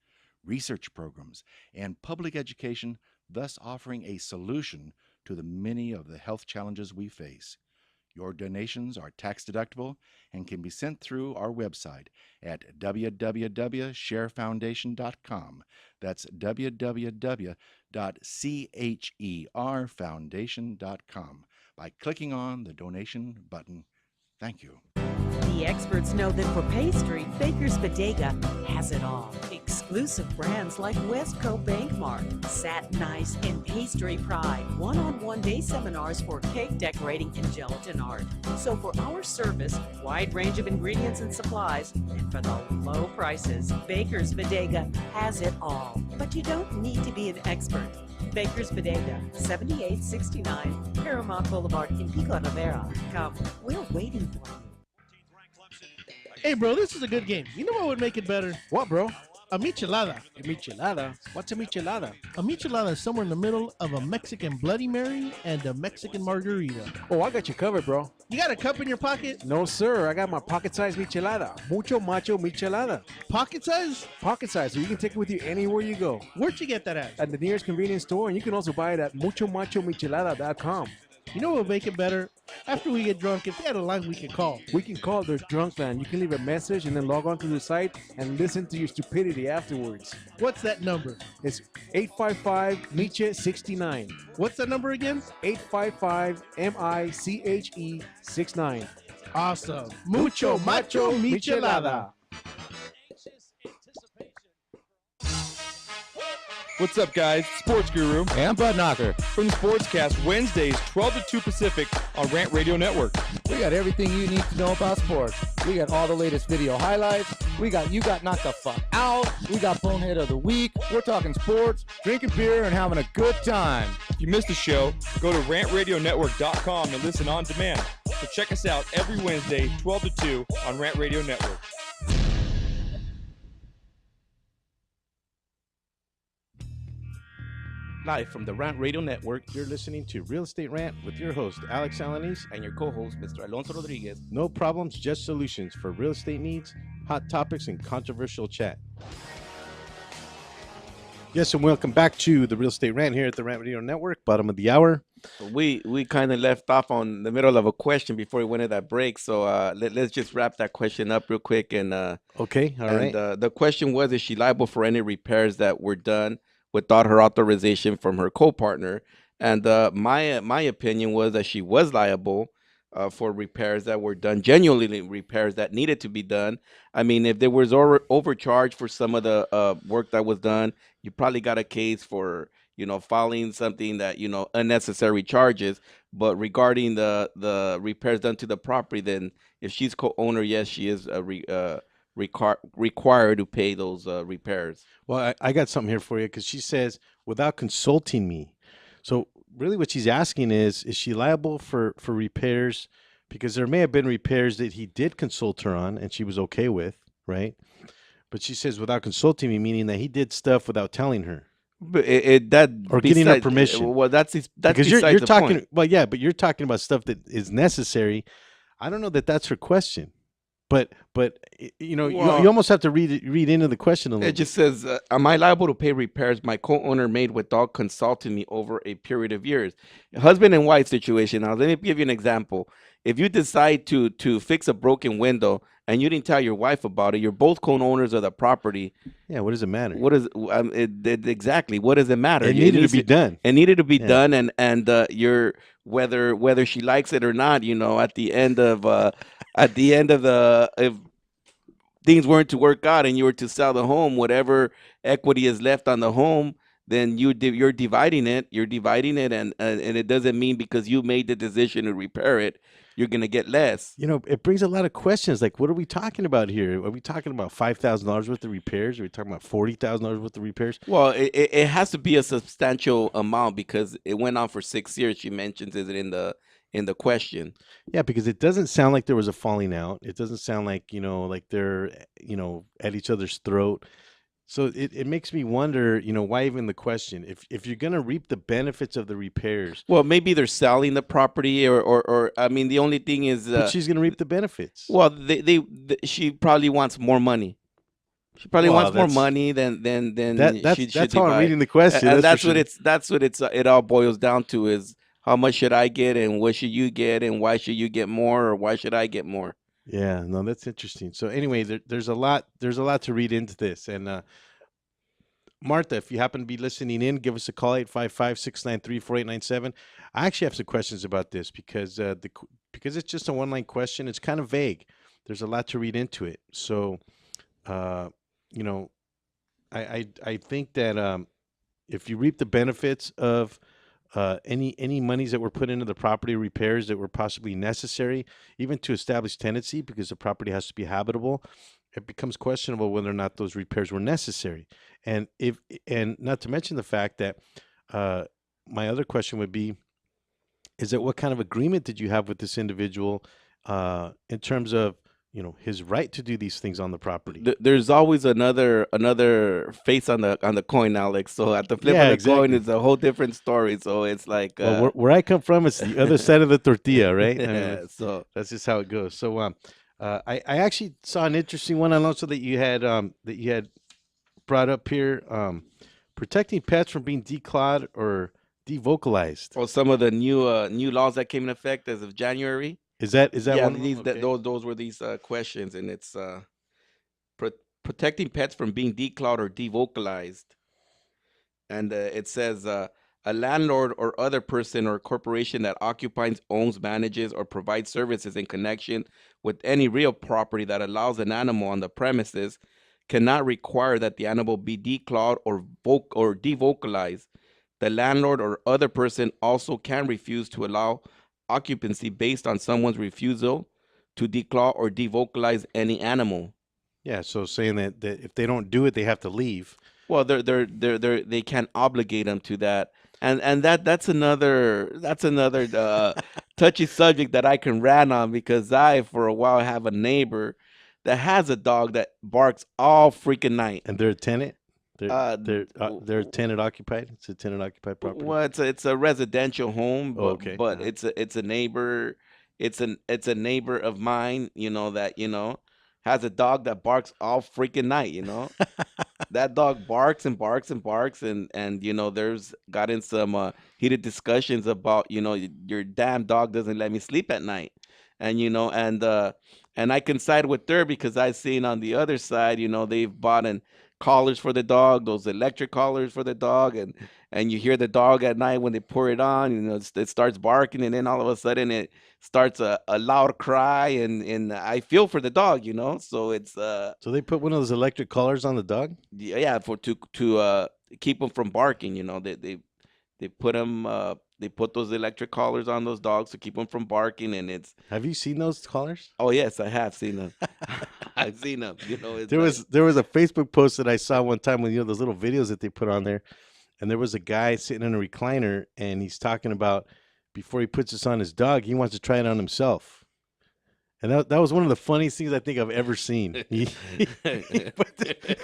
Speaker 9: research programs, and public education, thus offering a solution to the many of the health challenges we face. Your donations are tax deductible and can be sent through our website at www.sharefoundation.com. That's www.cherfoundation.com by clicking on the donation button. Thank you.
Speaker 10: The experts know that for pastry, Baker's Bodega has it all. Exclusive brands like Westco Bankmart, Satin Ice, and Pastry Pride. One-on-one day seminars for cake decorating and gelatin art. So for our service, wide range of ingredients and supplies, and for the low prices, Baker's Bodega has it all. But you don't need to be an expert. Baker's Bodega, 7869 Paramount Boulevard in Pico Rivera. Come, we're waiting for you.
Speaker 1: Hey, bro, this is a good game. You know what would make it better?
Speaker 6: What, bro?
Speaker 1: A michelada.
Speaker 6: A michelada? What's a michelada?
Speaker 1: A michelada is somewhere in the middle of a Mexican Bloody Mary and a Mexican margarita.
Speaker 6: Oh, I got you covered, bro.
Speaker 1: You got a cup in your pocket?
Speaker 6: No, sir. I got my pocket-sized michelada. Mucho macho michelada.
Speaker 1: Pocket size?
Speaker 6: Pocket size, so you can take it with you anywhere you go.
Speaker 1: Where'd you get that at?
Speaker 6: At the nearest convenience store, and you can also buy it at muchomachomichelada.com.
Speaker 1: You know what would make it better? After we get drunk, if they had a line we could call.
Speaker 6: We can call their drunk line. You can leave a message and then log on to the site and listen to your stupidity afterwards.
Speaker 1: What's that number?
Speaker 6: It's 855-MICHE-69.
Speaker 1: What's that number again?
Speaker 6: 855-MICHE-69.
Speaker 1: Awesome. Mucho macho michelada.
Speaker 11: What's up, guys? Sports Guru
Speaker 12: and Bud Knocker
Speaker 11: from the Sportscast, Wednesdays, 12 to 2 Pacific on Rant Radio Network.
Speaker 12: We got everything you need to know about sports. We got all the latest video highlights. We got You Got Knocked the Fuck Out. We got Bonehead of the Week. We're talking sports, drinking beer, and having a good time.
Speaker 11: If you missed the show, go to rantradionetwork.com and listen on demand. So check us out every Wednesday, 12 to 2 on Rant Radio Network.
Speaker 2: Live from the Rant Radio Network, you're listening to Real Estate Rant with your host, Alex Alanis,
Speaker 7: And your co-host, Mr. Alonso Rodriguez.
Speaker 2: No problems, just solutions for real estate needs, hot topics, and controversial chat. Yes, and welcome back to the Real Estate Rant here at the Rant Radio Network, bottom of the hour.
Speaker 3: We kind of left off on the middle of a question before we went to that break, so let's just wrap that question up real quick. And
Speaker 2: okay, all right.
Speaker 3: The question was: is she liable for any repairs that were done without her authorization from her co-partner? And my opinion was that she was liable for repairs that were done, genuinely repairs that needed to be done. I mean, if there was overcharge for some of the work that was done, you probably got a case for, filing something that, unnecessary charges. But regarding the repairs done to the property, then if she's co-owner, yes, she is required to pay those repairs.
Speaker 2: Well, I got something here for you, because she says, without consulting me. So really what she's asking is she liable for repairs? Because there may have been repairs that he did consult her on and she was okay with, right? But she says without consulting me, meaning that he did stuff without telling her.
Speaker 3: But or
Speaker 2: getting her permission.
Speaker 3: Well, that's
Speaker 2: because you're talking.
Speaker 3: Point.
Speaker 2: Well, yeah, but you're talking about stuff that is necessary. I don't know that that's her question. But you almost have to read into the question a little.
Speaker 3: It just says, am I liable to pay repairs my co-owner made without consulting me over a period of years? Husband and wife situation. Now, let me give you an example. If you decide to fix a broken window and you didn't tell your wife about it, you're both co-owners of the property.
Speaker 2: Yeah, what does it matter?
Speaker 3: Exactly? What does it matter?
Speaker 2: It needed to be done.
Speaker 3: It needed to be done, and you're whether she likes it or not. At the end of if things weren't to work out and you were to sell the home, whatever equity is left on the home, then you're dividing it. You're dividing it, and it doesn't mean because you made the decision to repair it, you're gonna get less.
Speaker 2: It brings a lot of questions. Like, what are we talking about here? Are we talking about $5,000 worth of repairs? Are we talking about $40,000 worth of repairs?
Speaker 3: Well, it has to be a substantial amount because it went on for 6 years. She mentions it in the question.
Speaker 2: Yeah, because it doesn't sound like there was a falling out. It doesn't sound like, like they're, at each other's throat. So it makes me wonder, why even the question? If you're going to reap the benefits of the repairs.
Speaker 3: Well, maybe they're selling the property or I mean, the only thing is.
Speaker 2: But she's going to reap the benefits.
Speaker 3: Well, she probably wants more money. She probably wants more money than
Speaker 2: that's how I'm reading the question.
Speaker 3: And that's what it all boils down to is, how much should I get and what should you get and why should you get more or why should I get more?
Speaker 2: Yeah, no, that's interesting. So anyway, there's a lot to read into this. And Martha, if you happen to be listening in, give us a call, 855-693-4897. I actually have some questions about this because it's just a one-line question. It's kind of vague. There's a lot to read into it. So, I think that if you reap the benefits of any monies that were put into the property repairs that were possibly necessary, even to establish tenancy, because the property has to be habitable, it becomes questionable whether or not those repairs were necessary. And not to mention the fact that my other question would be, is that what kind of agreement did you have with this individual in terms of his right to do these things on the property?
Speaker 3: There's always another face on the coin, Alex. So at the flip of the coin is a whole different story. So it's like
Speaker 2: well, where I come from, it's the other side of the tortilla, right?
Speaker 3: Yeah, so
Speaker 2: that's just how it goes. So I actually saw an interesting one, Alonso, that you had brought up here. Protecting pets from being declawed or Devocalized.
Speaker 3: Or some of the new laws that came in effect as of January.
Speaker 2: Is that
Speaker 3: Yeah,
Speaker 2: one of them?
Speaker 3: these that
Speaker 2: Okay.
Speaker 3: those were these questions, and it's pro- protecting pets from being declawed or devocalized. And it says a landlord or other person or corporation that occupies, owns, manages, or provides services in connection with any real property that allows an animal on the premises cannot require that the animal be declawed or devocalized. The landlord or other person also can refuse to allow occupancy based on someone's refusal to declaw or devocalize any animal.
Speaker 2: Yeah, so saying that if they don't do it, they have to leave.
Speaker 3: Well, they can't obligate them to that, and that's another touchy subject that I can rant on because I for a while have a neighbor that has a dog that barks all freaking night.
Speaker 2: And they're a tenant. They're
Speaker 3: Uh,
Speaker 2: they're
Speaker 3: w-
Speaker 2: they're tenant occupied. It's a tenant occupied property.
Speaker 3: well, it's a residential home,
Speaker 2: Oh,
Speaker 3: but
Speaker 2: okay.
Speaker 3: it's a neighbor. It's a neighbor of mine, that has a dog that barks all freaking night. That dog barks and barks and barks, and there's got in some heated discussions about your damn dog doesn't let me sleep at night. And I can side with her because I seen on the other side, they've bought in collars for the dog, those electric collars for the dog, and you hear the dog at night when they pour it on, it starts barking, and then all of a sudden it starts a loud cry, and I feel for the dog, so it's
Speaker 2: So they put one of those electric collars on the dog.
Speaker 3: yeah, for to keep them from barking. They put them they put those electric collars on those dogs to keep them from barking, and it's
Speaker 2: Have you seen those collars?
Speaker 3: oh yes, I have seen them. I've seen them. It's
Speaker 2: There was a Facebook post that I saw one time with those little videos that they put on there, and there was a guy sitting in a recliner, and he's talking about before he puts this on his dog, he wants to try it on himself. And that was one of the funniest things I think I've ever seen. He put the,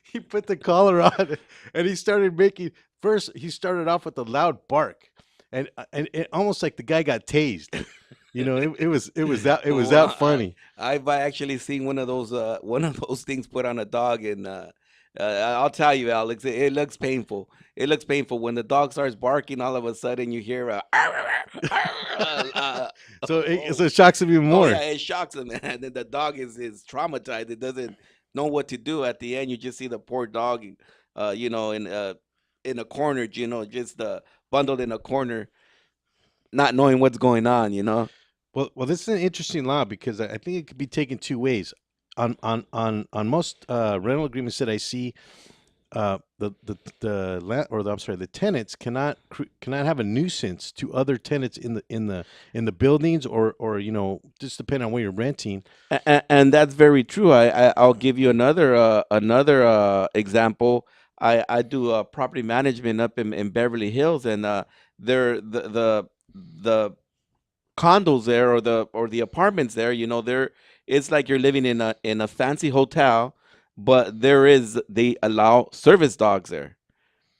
Speaker 2: he put the collar on, and he started making. First, he started off with a loud bark, and it almost like the guy got tased. It was that funny.
Speaker 3: I've actually seen one of those things put on a dog, and I'll tell you, Alex, it looks painful. It looks painful when the dog starts barking. All of a sudden, you hear a
Speaker 2: So it shocks him even
Speaker 3: oh
Speaker 2: more.
Speaker 3: yeah, it shocks him, man. And then the dog is traumatized. It doesn't know what to do. At the end, you just see the poor dog, in a corner, just bundled in a corner, not knowing what's going on.
Speaker 2: Well, this is an interesting law because I think it could be taken two ways. On most rental agreements that I see, the tenants cannot have a nuisance to other tenants in the buildings or just depending on where you're renting.
Speaker 3: And that's very true. I'll give you another example. I do property management up in Beverly Hills, and there the condos there or the apartments there, they're it's like you're living in a fancy hotel, but they allow service dogs there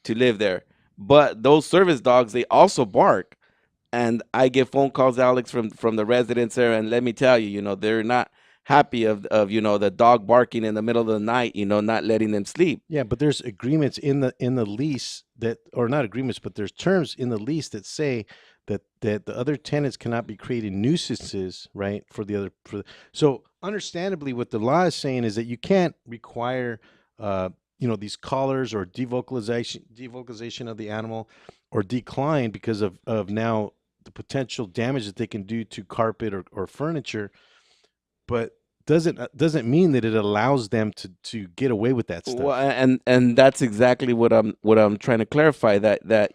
Speaker 3: to live there. But those service dogs, they also bark. And I get phone calls, Alex, from the residents there, and let me tell you, they're not happy of the dog barking in the middle of the night, not letting them sleep.
Speaker 2: Yeah, but there's agreements in the lease or not agreements, but there's terms in the lease that say that the other tenants cannot be creating nuisances, right? So understandably, what the law is saying is that you can't require, these collars or devocalization of the animal, or decline because of now the potential damage that they can do to carpet or furniture, but doesn't mean that it allows them to get away with that stuff.
Speaker 3: Well, and that's exactly what I'm trying to clarify, that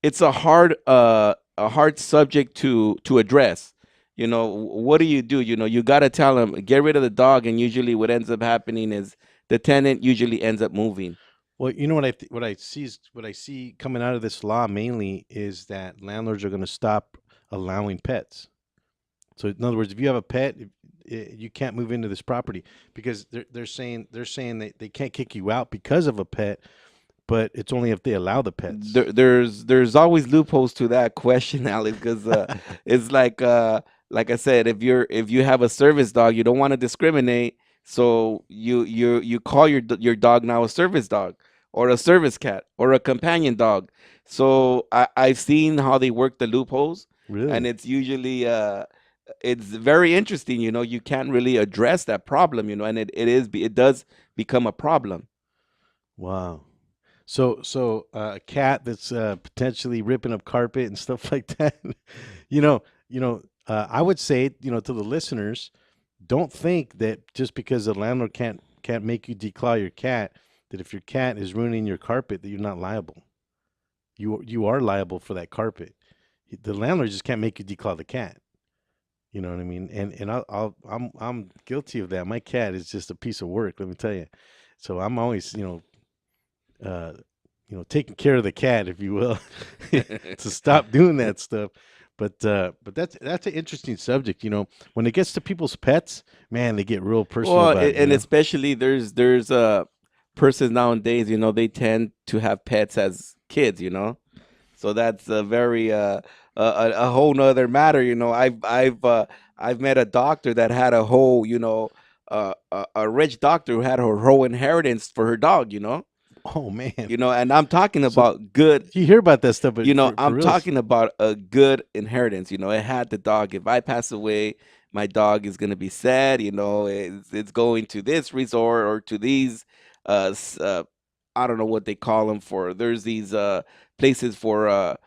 Speaker 3: it's a hard subject to address. What do? You got to tell them get rid of the dog, and usually what ends up happening is the tenant usually ends up moving.
Speaker 2: Well, what I see coming out of this law mainly is that landlords are going to stop allowing pets. So in other words, if you have a pet, you can't move into this property because they're saying they can't kick you out because of a pet, but it's only if they allow the pets.
Speaker 3: There's always loopholes to that question, Alex, because it's like I said, if you have a service dog, you don't want to discriminate, so you call your dog now a service dog. or a service cat or a companion dog. So I've seen how they work the loopholes,
Speaker 2: Really?
Speaker 3: and it's usually it's very interesting. You know, you can't really address that problem. You know, and it does become a problem.
Speaker 2: Wow. So a cat that's potentially ripping up carpet and stuff like that. I would say, to the listeners, don't think that just because the landlord can't make you declaw your cat, that if your cat is ruining your carpet, that you're not liable. You are liable for that carpet. The landlord just can't make you declaw the cat. You know what I mean? And I'm guilty of that. My cat is just a piece of work, let me tell you. So I'm always, uh, taking care of the cat, if you will, to stop doing that stuff. But that's an interesting subject. When it gets to people's pets, man, they get real personal
Speaker 3: Well,
Speaker 2: about it.
Speaker 3: and especially there's persons nowadays, you know, they tend to have pets as kids, you know. So that's a very a whole nother matter, you know. I've met a doctor that had a whole, you know, a rich doctor who had her whole inheritance for her dog, you know.
Speaker 2: Oh man,
Speaker 3: You know, and I'm talking
Speaker 2: So
Speaker 3: about good.
Speaker 2: you hear about that stuff, but
Speaker 3: You know,
Speaker 2: for
Speaker 3: I'm
Speaker 2: real,
Speaker 3: talking about a good inheritance. You know, it had the dog. If I pass away, my dog is gonna be sad. You know, it's going to this resort or to these, uh, s- uh, I don't know what they call them for. There's these places for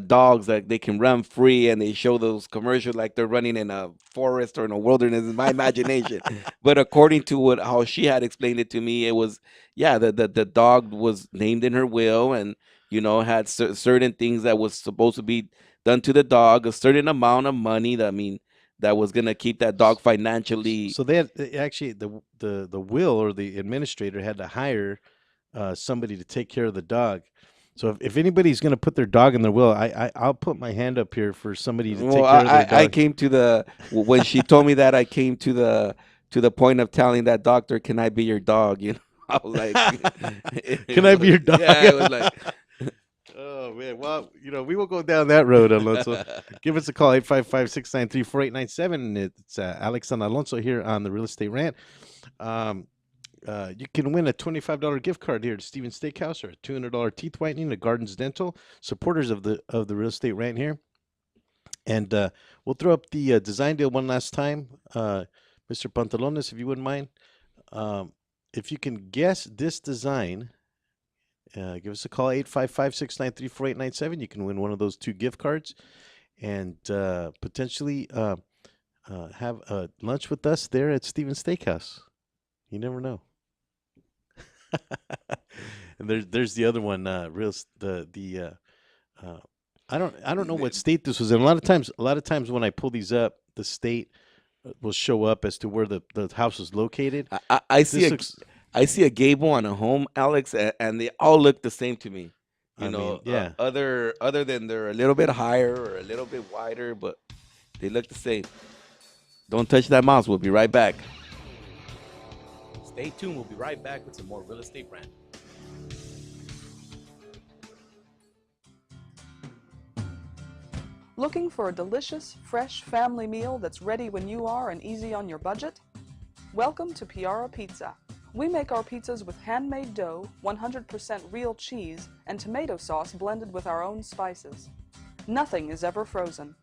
Speaker 3: dogs that they can run free, and they show those commercials like they're running in a forest or in a wilderness. In my imagination, but according to what how she had explained it to me, it was yeah, the dog was named in her will, and you know had certain things that was supposed to be done to the dog, a certain amount of money. That I mean that was gonna keep that dog financially.
Speaker 2: so they had actually the will or the administrator had to hire somebody to take care of the dog. So if anybody's going to put their dog in their will, I'll put my hand up here for somebody to
Speaker 3: Well,
Speaker 2: take care of their
Speaker 3: I
Speaker 2: dog.
Speaker 3: came to the when she told me that I came to the point of telling that doctor, "Can I be your dog?" You know, I was like,
Speaker 2: Can I be your dog?
Speaker 3: Yeah, it was like,
Speaker 2: Oh man, well, we will go down that road, Alonso. Give us a call, 855-693-4897. And it's Alex and Alonso here on the Real Estate Rant. You can win a $25 gift card here to Steven's Steakhouse, or a $200 teeth whitening to Gardens Dental, supporters of the Real Estate Rant here. And we'll throw up the design deal one last time, Mr. Pantalones, if you wouldn't mind. If you can guess this design, give us a call, 855-693-4897. You can win one of those 2 gift cards and potentially have lunch with us there at Steven's Steakhouse. You never know. And there's the other one, I don't know what state this was in. A lot of times when I pull these up, the state will show up as to where the house is located.
Speaker 3: I see
Speaker 2: This
Speaker 3: a
Speaker 2: looks,
Speaker 3: I see a gable on a home, Alex, and they all look the same to me. You
Speaker 2: I
Speaker 3: know,
Speaker 2: mean, yeah.
Speaker 3: other than they're a little bit higher or a little bit wider, but they look the same. Don't touch that mouse. We'll be right back.
Speaker 1: Stay tuned. We'll be right back with some more Real Estate Rant.
Speaker 13: Looking for a delicious, fresh family meal that's ready when you are and easy on your budget? Welcome to Piara Pizza. We make our pizzas with handmade dough, 100% real cheese, and tomato sauce blended with our own spices. Nothing is ever frozen.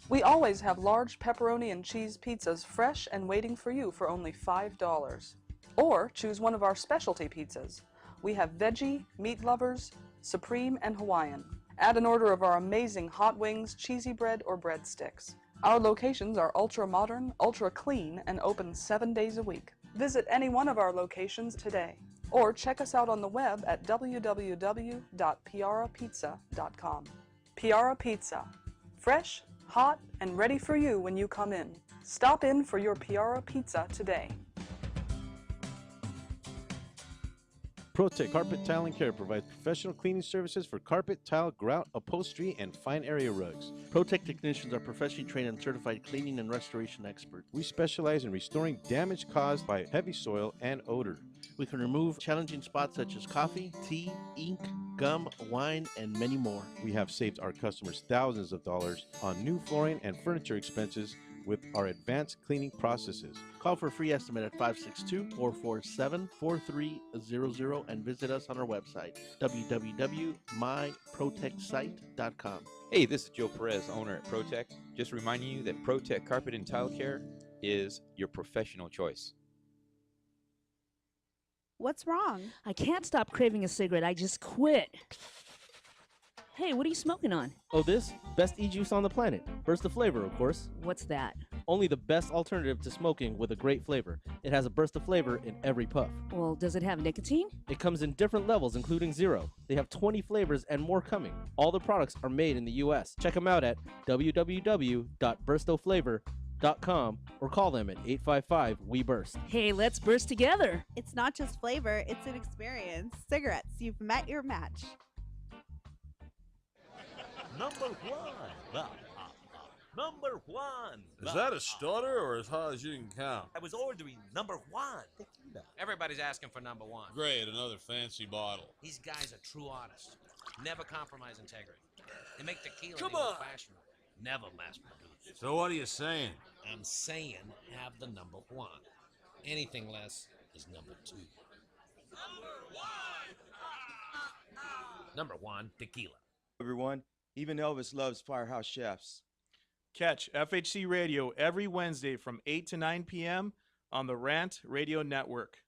Speaker 13: We always have large pepperoni and cheese pizzas fresh and waiting for you for only $5. Or choose one of our specialty pizzas. We have veggie, meat lovers, supreme, and Hawaiian. Add an order of our amazing hot wings, cheesy bread, or breadsticks. Our locations are ultra modern, ultra clean, and open 7 days a week. Visit any one of our locations today, or check us out on the web at www.piarapizza.com. Piara Pizza. Fresh, hot, and ready for you when you come in. Stop in for your Piara Pizza today.
Speaker 2: ProTech Carpet Tile and Care provides professional cleaning services for carpet, tile, grout, upholstery, and fine area rugs.
Speaker 1: ProTech technicians are professionally trained and certified cleaning and restoration experts.
Speaker 2: We specialize in restoring damage caused by heavy soil and odor.
Speaker 1: We can remove challenging spots such as coffee, tea, ink, gum, wine, and many more.
Speaker 2: We have saved our customers thousands of dollars on new flooring and furniture expenses with our advanced cleaning processes.
Speaker 1: Call for a free estimate at 562-447-4300 and visit us on our website, www.myprotectsite.com.
Speaker 7: Hey, this is Joe Perez, owner at Protect. Just reminding you that Protect Carpet and Tile Care is your professional choice.
Speaker 14: What's wrong?
Speaker 15: I can't stop craving a cigarette. I just quit. Hey, what are you smoking on?
Speaker 16: Oh, this? Best e-juice on the planet. Burst of flavor, of course.
Speaker 15: What's that?
Speaker 16: Only the best alternative to smoking with a great flavor. It has a burst of flavor in every puff.
Speaker 15: Well, does it have nicotine?
Speaker 16: It comes in different levels, including 0. They have 20 flavors and more coming. All the products are made in the U.S. Check them out at www.burstoflavor.com or call them at 855-WE-BURST.
Speaker 15: Hey, let's burst together.
Speaker 14: It's not just flavor, it's an experience. Cigarettes, you've met your match.
Speaker 17: Number one. Number one.
Speaker 18: Is that a stutter or as high as you can count?
Speaker 17: I was ordering number one. Tequila.
Speaker 19: Everybody's asking for number one.
Speaker 18: Great, another fancy bottle.
Speaker 19: These guys are true artists. Never compromise integrity. They make tequila
Speaker 18: Come
Speaker 19: the
Speaker 18: on.
Speaker 19: old-fashioned way. Never mass produced.
Speaker 18: So what are you saying?
Speaker 19: I'm saying have the number one. Anything less is number two. Number one, tequila.
Speaker 11: Everyone, even Elvis loves Firehouse Chefs.
Speaker 20: Catch FHC Radio every Wednesday from 8 to 9 p.m. on the Rant Radio Network.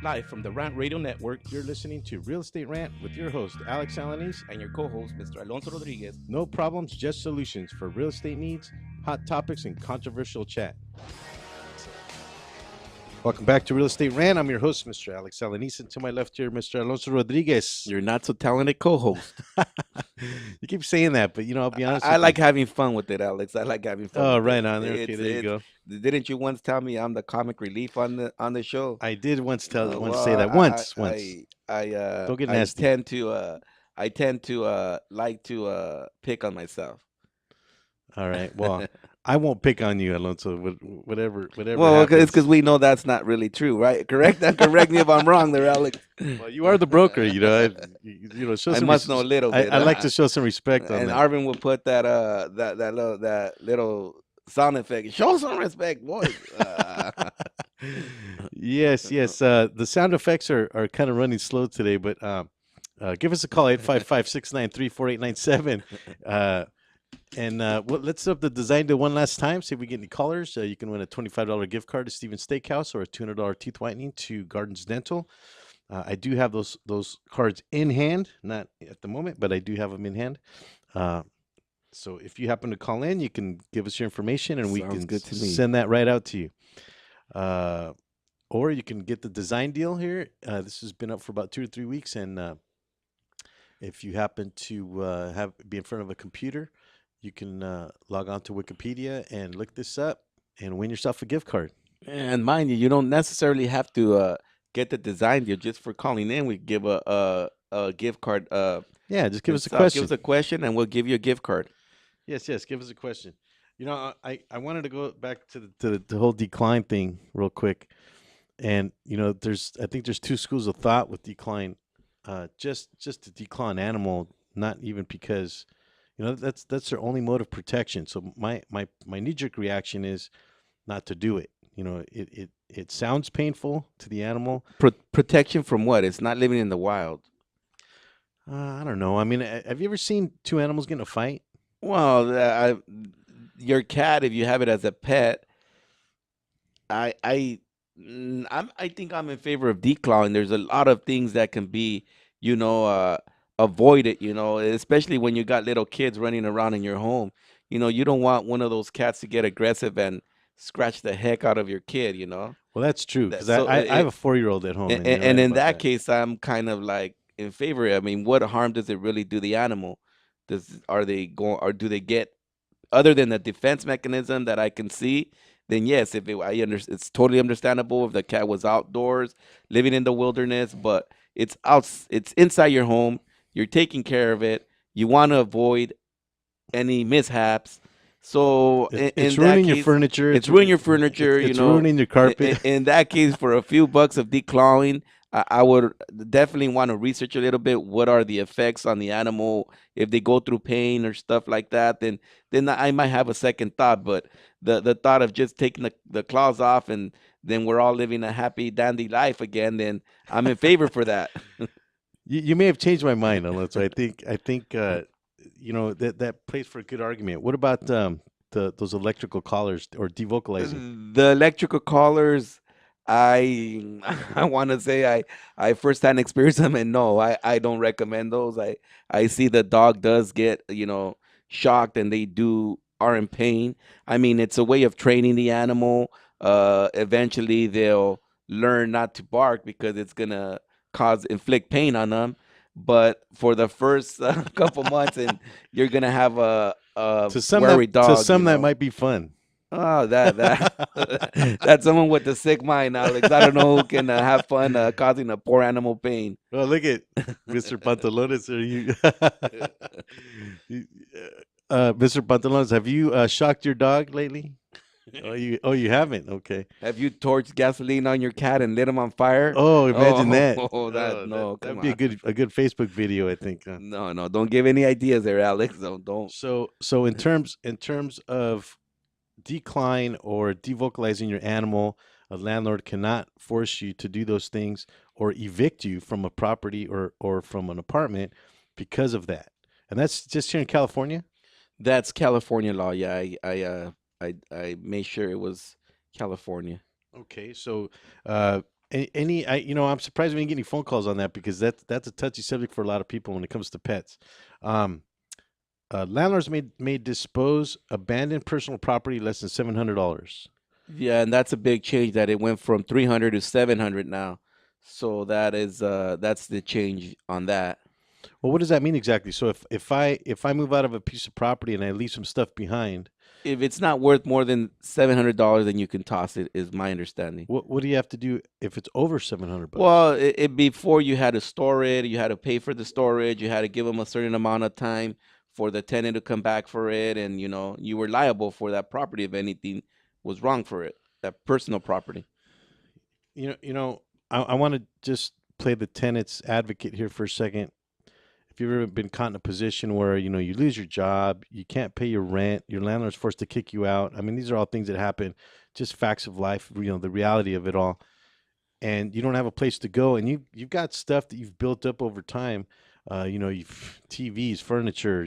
Speaker 2: Live from the Rant Radio Network, you're listening to Real Estate Rant with your host, Alex Alanis,
Speaker 7: and your co-host, Mr. Alonso Rodriguez.
Speaker 2: No problems, just solutions for real estate needs, hot topics, and controversial chat. Welcome back to Real Estate Rant. I'm your host, Mr. Alex Alanis, and to my left here, Mr. Alonso Rodriguez.
Speaker 3: You're not so talented co-host.
Speaker 2: You keep saying that, but I'll be honest.
Speaker 3: I like having fun with it, Alex. I like having fun.
Speaker 2: Oh,
Speaker 3: with
Speaker 2: right
Speaker 3: it.
Speaker 2: on there. Okay, there you go.
Speaker 3: Didn't you once tell me I'm the comic relief on the show?
Speaker 2: I did once say that once. Go get nasty.
Speaker 3: I tend to like to pick on myself.
Speaker 2: All right. Well, I won't pick on you, Alonso. Whatever.
Speaker 3: Well, it's because we know that's not really true, right? Correct me if I'm wrong, there, Alex.
Speaker 2: Well, you are the broker, Show
Speaker 3: I
Speaker 2: some
Speaker 3: must know a little bit.
Speaker 2: I like to show some respect on
Speaker 3: and
Speaker 2: that.
Speaker 3: Arvin will put that little sound effect. Show some respect, boys.
Speaker 2: Yes. The sound effects are kind of running slow today, but give us a call 855-693-4897. And let's set up the design deal one last time. See if we get any callers. You can win a $25 gift card to Stevens Steakhouse or a $200 teeth whitening to Gardens Dental. I do have those cards in hand, not at the moment, but I do have them in hand. So if you happen to call in, you can give us your information, and we can send that right out to you. Or you can get the design deal here. This has been up for about 2 or 3 weeks, and if you happen to be in front of a computer, you can log on to Wikipedia and look this up and win yourself a gift card.
Speaker 3: And mind you, you don't necessarily have to get the design deal just for calling in. We give a gift card.
Speaker 2: Just give us a question.
Speaker 3: Give us a question, and we'll give you a gift card.
Speaker 2: Yes. Give us a question. I wanted to go back to the whole decline thing real quick, and I think there's 2 schools of thought with decline. Just to declaw an animal, not even because that's their only mode of protection. So my knee-jerk reaction is not to do it. It sounds painful to the animal.
Speaker 3: Protection from what? It's not living in the wild.
Speaker 2: I don't know. I mean, have you ever seen 2 animals get in a fight?
Speaker 3: Well, your cat, if you have it as a pet, I think I'm in favor of declawing. There's a lot of things that can be, avoided, especially when you got little kids running around in your home. You don't want one of those cats to get aggressive and scratch the heck out of your kid, Well,
Speaker 2: that's true, because I have a 4-year-old at home.
Speaker 3: And in that case, I'm kind of like in favor. I mean, what harm does it really do the animal? Do they get, other than the defense mechanism that I can see? Then yes, it's totally understandable if the cat was outdoors, living in the wilderness, but it's inside your home. You're taking care of it. You want to avoid any mishaps. So
Speaker 2: it's ruining your furniture.
Speaker 3: It's ruining your furniture.
Speaker 2: It's ruining your carpet.
Speaker 3: In that case, for a few bucks of declawing, I would definitely want to research a little bit. What are the effects on the animal if they go through pain or stuff like that? Then I might have a second thought. But the thought of just taking the claws off and then we're all living a happy dandy life again, then I'm in favor for that.
Speaker 2: You may have changed my mind, Alonso. I think you know that plays for a good argument. What about those electrical collars or devocalizing?
Speaker 3: The electrical collars, I I want to say I firsthand experienced them, and no, I don't recommend those. I see the dog does get shocked, and they do are in pain. I mean, it's a way of training the animal. Eventually they'll learn not to bark because it's gonna cause inflict pain on them. But for the first couple months, and you're gonna have a wary
Speaker 2: To
Speaker 3: dog,
Speaker 2: some that might be fun.
Speaker 3: Oh, that that's someone with a sick mind, Alex. I don't know who can have fun causing a poor animal pain.
Speaker 2: Well, look at Mr. Pantalones. Are you, Mr. Pantalones? Have you shocked your dog lately? You haven't. Okay.
Speaker 3: Have you torched gasoline on your cat and lit him on fire?
Speaker 2: Oh, imagine that.
Speaker 3: Oh, no, come
Speaker 2: that'd be
Speaker 3: on.
Speaker 2: a good Facebook video, I think.
Speaker 3: No, don't give any ideas there, Alex. Don't.
Speaker 2: So in terms of decline or devocalizing your animal, a landlord cannot force you to do those things or evict you from a property or from an apartment because of that. And that's just here in California.
Speaker 3: That's California law. Yeah, I made sure it was California.
Speaker 2: Okay, so I'm surprised we didn't get any phone calls on that because that's a touchy subject for a lot of people when it comes to pets. Um, Landlords may dispose abandoned personal property less than $700.
Speaker 3: Yeah, and that's a big change that it went from 300 to 700 now. So that's the change on that.
Speaker 2: Well, what does that mean exactly? So if I move out of a piece of property and I leave some stuff behind,
Speaker 3: If it's not worth more than $700, then you can toss it, is my understanding.
Speaker 2: what do you have to do if it's over $700?
Speaker 3: Well, before you had to store it, you had to pay for the storage, you had to give them a certain amount of time for the tenant to come back for it, and you were liable for that property if anything was wrong for it, that personal property.
Speaker 2: I want to just play the tenant's advocate here for a second. If you've ever been caught in a position where you lose your job, you can't pay your rent, your landlord's forced to kick you out. I mean, these are all things that happen, just facts of life. The reality of it all, and you don't have a place to go, and you've got stuff that you've built up over time. You've TVs, furniture,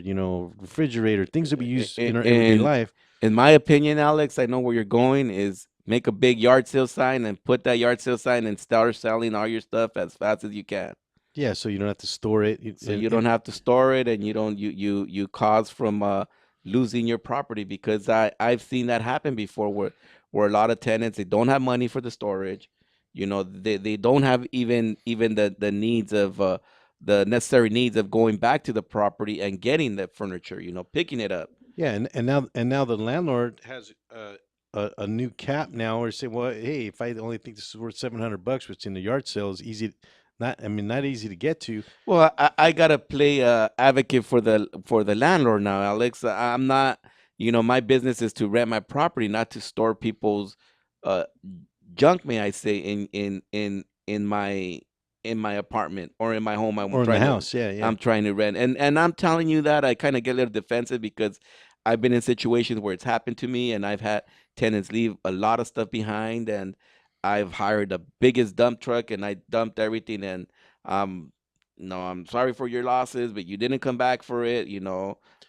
Speaker 2: refrigerator, things that we use in our everyday life.
Speaker 3: In my opinion, Alex, I know where you're going, is make a big yard sale sign and put that yard sale sign and start selling all your stuff as fast as you can.
Speaker 2: Yeah, so you don't have to store it.
Speaker 3: So you don't have to store it, and you cause from losing your property, because I've seen that happen before where a lot of tenants, they don't have money for the storage. They don't have even the needs of the necessary needs of going back to the property and getting the furniture, picking it up.
Speaker 2: Yeah, and now the landlord has a new cap now, or say, well, hey, if I only think this is worth $700, which in the yard sale is easy, not easy to get to.
Speaker 3: Well, I gotta play advocate for the landlord now, Alex. I'm not, my business is to rent my property, not to store people's uh, junk, may I say, in my apartment or in my home.
Speaker 2: Or in the house, yeah.
Speaker 3: I'm trying to rent, and I'm telling you that I kind of get a little defensive because I've been in situations where it's happened to me, and I've had tenants leave a lot of stuff behind, and I've hired the biggest dump truck, and I dumped everything, and no, I'm sorry for your losses, but you didn't come back for it.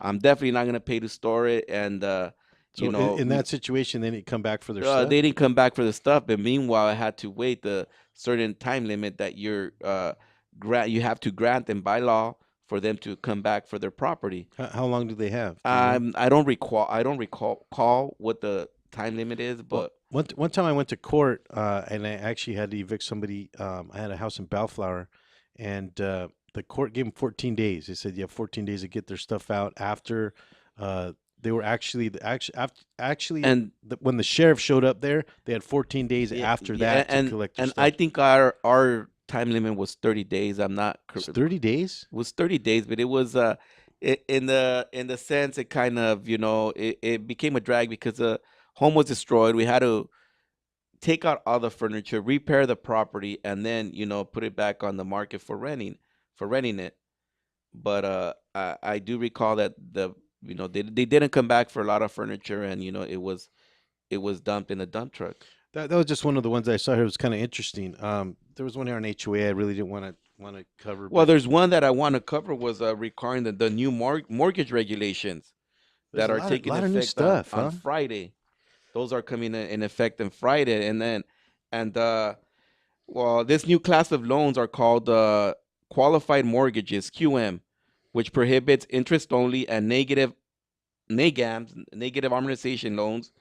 Speaker 3: I'm definitely not gonna pay to store it, and
Speaker 2: So in that situation, they didn't come back for their stuff.
Speaker 3: they didn't come back for the stuff, but meanwhile, I had to wait the certain time limit that you have to grant them by law for them to come back for their property.
Speaker 2: How long do they have? Do you know?
Speaker 3: I don't recall what the time limit is, but
Speaker 2: One time I went to court, and I actually had to evict somebody. I had a house in Bellflower, and the court gave them 14 days. They said you have 14 days to get their stuff out after they were when the sheriff showed up there, they had 14 days after that to collect their
Speaker 3: and
Speaker 2: stuff.
Speaker 3: I think our time limit was 30 days. I'm not
Speaker 2: It's 30 days?
Speaker 3: It was 30 days, but it was in the sense it kind of, it became a drag because the home was destroyed. We had to take out all the furniture, repair the property, and then put it back on the market for renting it. But I do recall that they didn't come back for a lot of furniture, and it was dumped in a dump truck.
Speaker 2: That was just one of the ones I saw here. It was kind of interesting. There was one here on HOA I really didn't want to cover.
Speaker 3: Well,
Speaker 2: but
Speaker 3: there's one that I want to cover was regarding the new mortgage regulations
Speaker 2: there's
Speaker 3: that
Speaker 2: a
Speaker 3: are
Speaker 2: lot
Speaker 3: taking
Speaker 2: of new
Speaker 3: effect
Speaker 2: stuff,
Speaker 3: on
Speaker 2: huh?
Speaker 3: Friday. Those are coming in effect on Friday, and well, this new class of loans are called qualified mortgages (QM), which prohibits interest only and NAGAMs, negative amortization loans,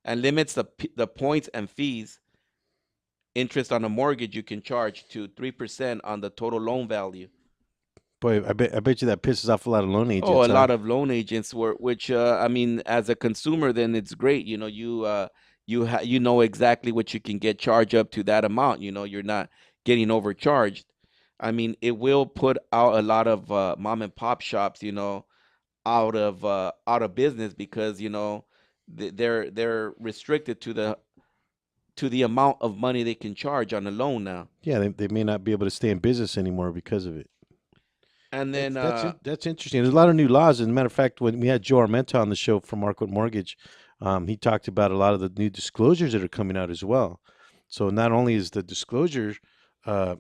Speaker 3: and limits the points and fees interest on a mortgage you can charge to 3% on the total loan value.
Speaker 2: Boy, I bet you that pisses off a lot of loan agents.
Speaker 3: Oh, a
Speaker 2: huh?
Speaker 3: lot of loan agents which I mean, as a consumer, then it's great. You know exactly what you can get charged up to that amount. You're not getting overcharged. I mean, it will put out a lot of mom and pop shops, out of business because they're restricted to the amount of money they can charge on a loan now.
Speaker 2: Yeah, they may not be able to stay in business anymore because of it.
Speaker 3: And then
Speaker 2: That's interesting. There's a lot of new laws. As a matter of fact, when we had Joe Armenta on the show from Markwood Mortgage, he talked about a lot of the new disclosures that are coming out as well. So not only is the disclosure uh,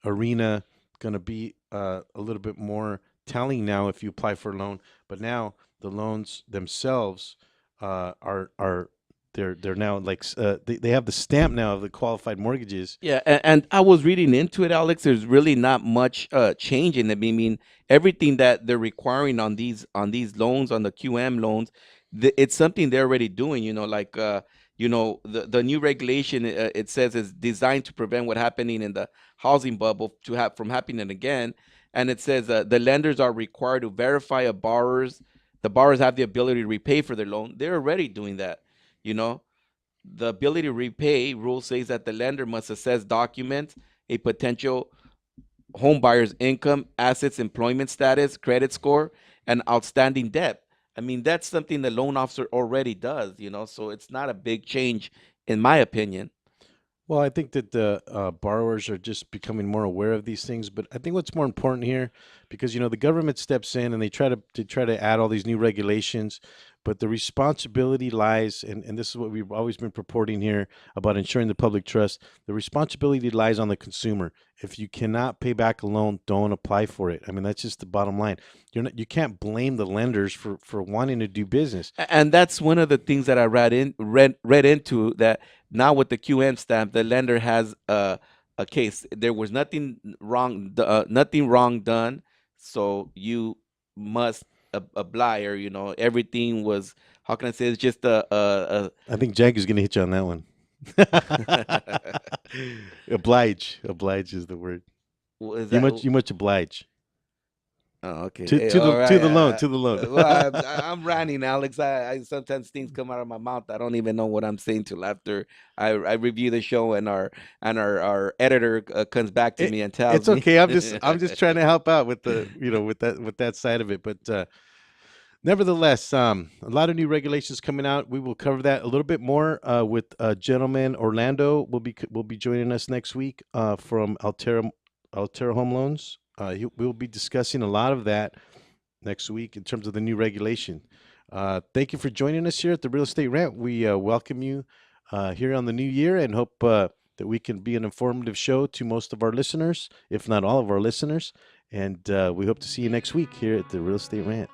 Speaker 2: arena going to be a little bit more telling now if you apply for a loan, but now the loans themselves are they're now like they have the stamp now of the qualified mortgages.
Speaker 3: Yeah, and I was reading into it, Alex. There's really not much change in it. I mean, everything that they're requiring on these loans, on the QM loans, it's something they're already doing. Like the new regulation, it says is designed to prevent what happening in the housing bubble to have from happening again. And it says the lenders are required to verify the borrowers have the ability to repay for their loan. They're already doing that. You know, the ability to repay rule says that the lender must assess documents, a potential home buyer's income, assets, employment status, credit score, and outstanding debt. I mean, that's something the loan officer already does, so it's not a big change, in my opinion.
Speaker 2: Well, I think that the borrowers are just becoming more aware of these things. But I think what's more important here, because the government steps in and they try to add all these new regulations, but the responsibility lies, and this is what we've always been purporting here about ensuring the public trust. The responsibility lies on the consumer. If you cannot pay back a loan, don't apply for it. I mean, that's just the bottom line. You can't blame the lenders for wanting to do business.
Speaker 3: And that's one of the things that I read into that now with the QM stamp, the lender has a case. There was nothing wrong done, so you must oblige, or everything was. How can I say? It's just
Speaker 2: I think Jag is going to hit you on that one. Oblige is the word.
Speaker 3: Is
Speaker 2: You
Speaker 3: that-
Speaker 2: much oblige.
Speaker 3: Oh, okay.
Speaker 2: To the loan, to the loan.
Speaker 3: Well, I'm ranting, Alex. I sometimes things come out of my mouth. I don't even know what I'm saying till after I review the show and our editor comes back to me and tells
Speaker 2: It's
Speaker 3: me.
Speaker 2: okay. I'm just trying to help out with the with that side of it. But nevertheless, a lot of new regulations coming out. We will cover that a little bit more with gentleman Orlando. Will be joining us next week from Altera Home Loans. We'll be discussing a lot of that next week in terms of the new regulation. Thank you for joining us here at the Real Estate Rant. We welcome you here on the new year and hope that we can be an informative show to most of our listeners, if not all of our listeners. And we hope to see you next week here at the Real Estate Rant.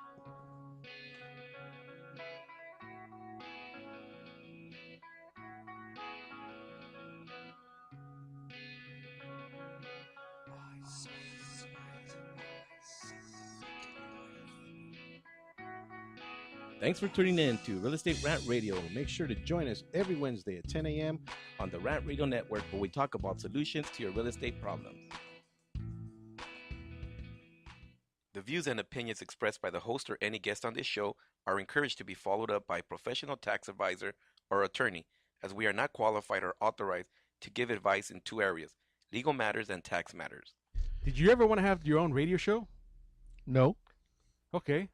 Speaker 16: Thanks for tuning in to Real Estate Rant Radio. Make sure to join us every Wednesday at 10 a.m.
Speaker 7: on the Rant Radio Network, where we talk about solutions to your real estate problems. The views and opinions expressed by the host or any guest on this show are encouraged to be followed up by a professional tax advisor or attorney, as we are not qualified or authorized to give advice in two areas: legal matters and tax matters.
Speaker 6: Did you ever want to have your own radio show?
Speaker 1: No.
Speaker 6: Okay.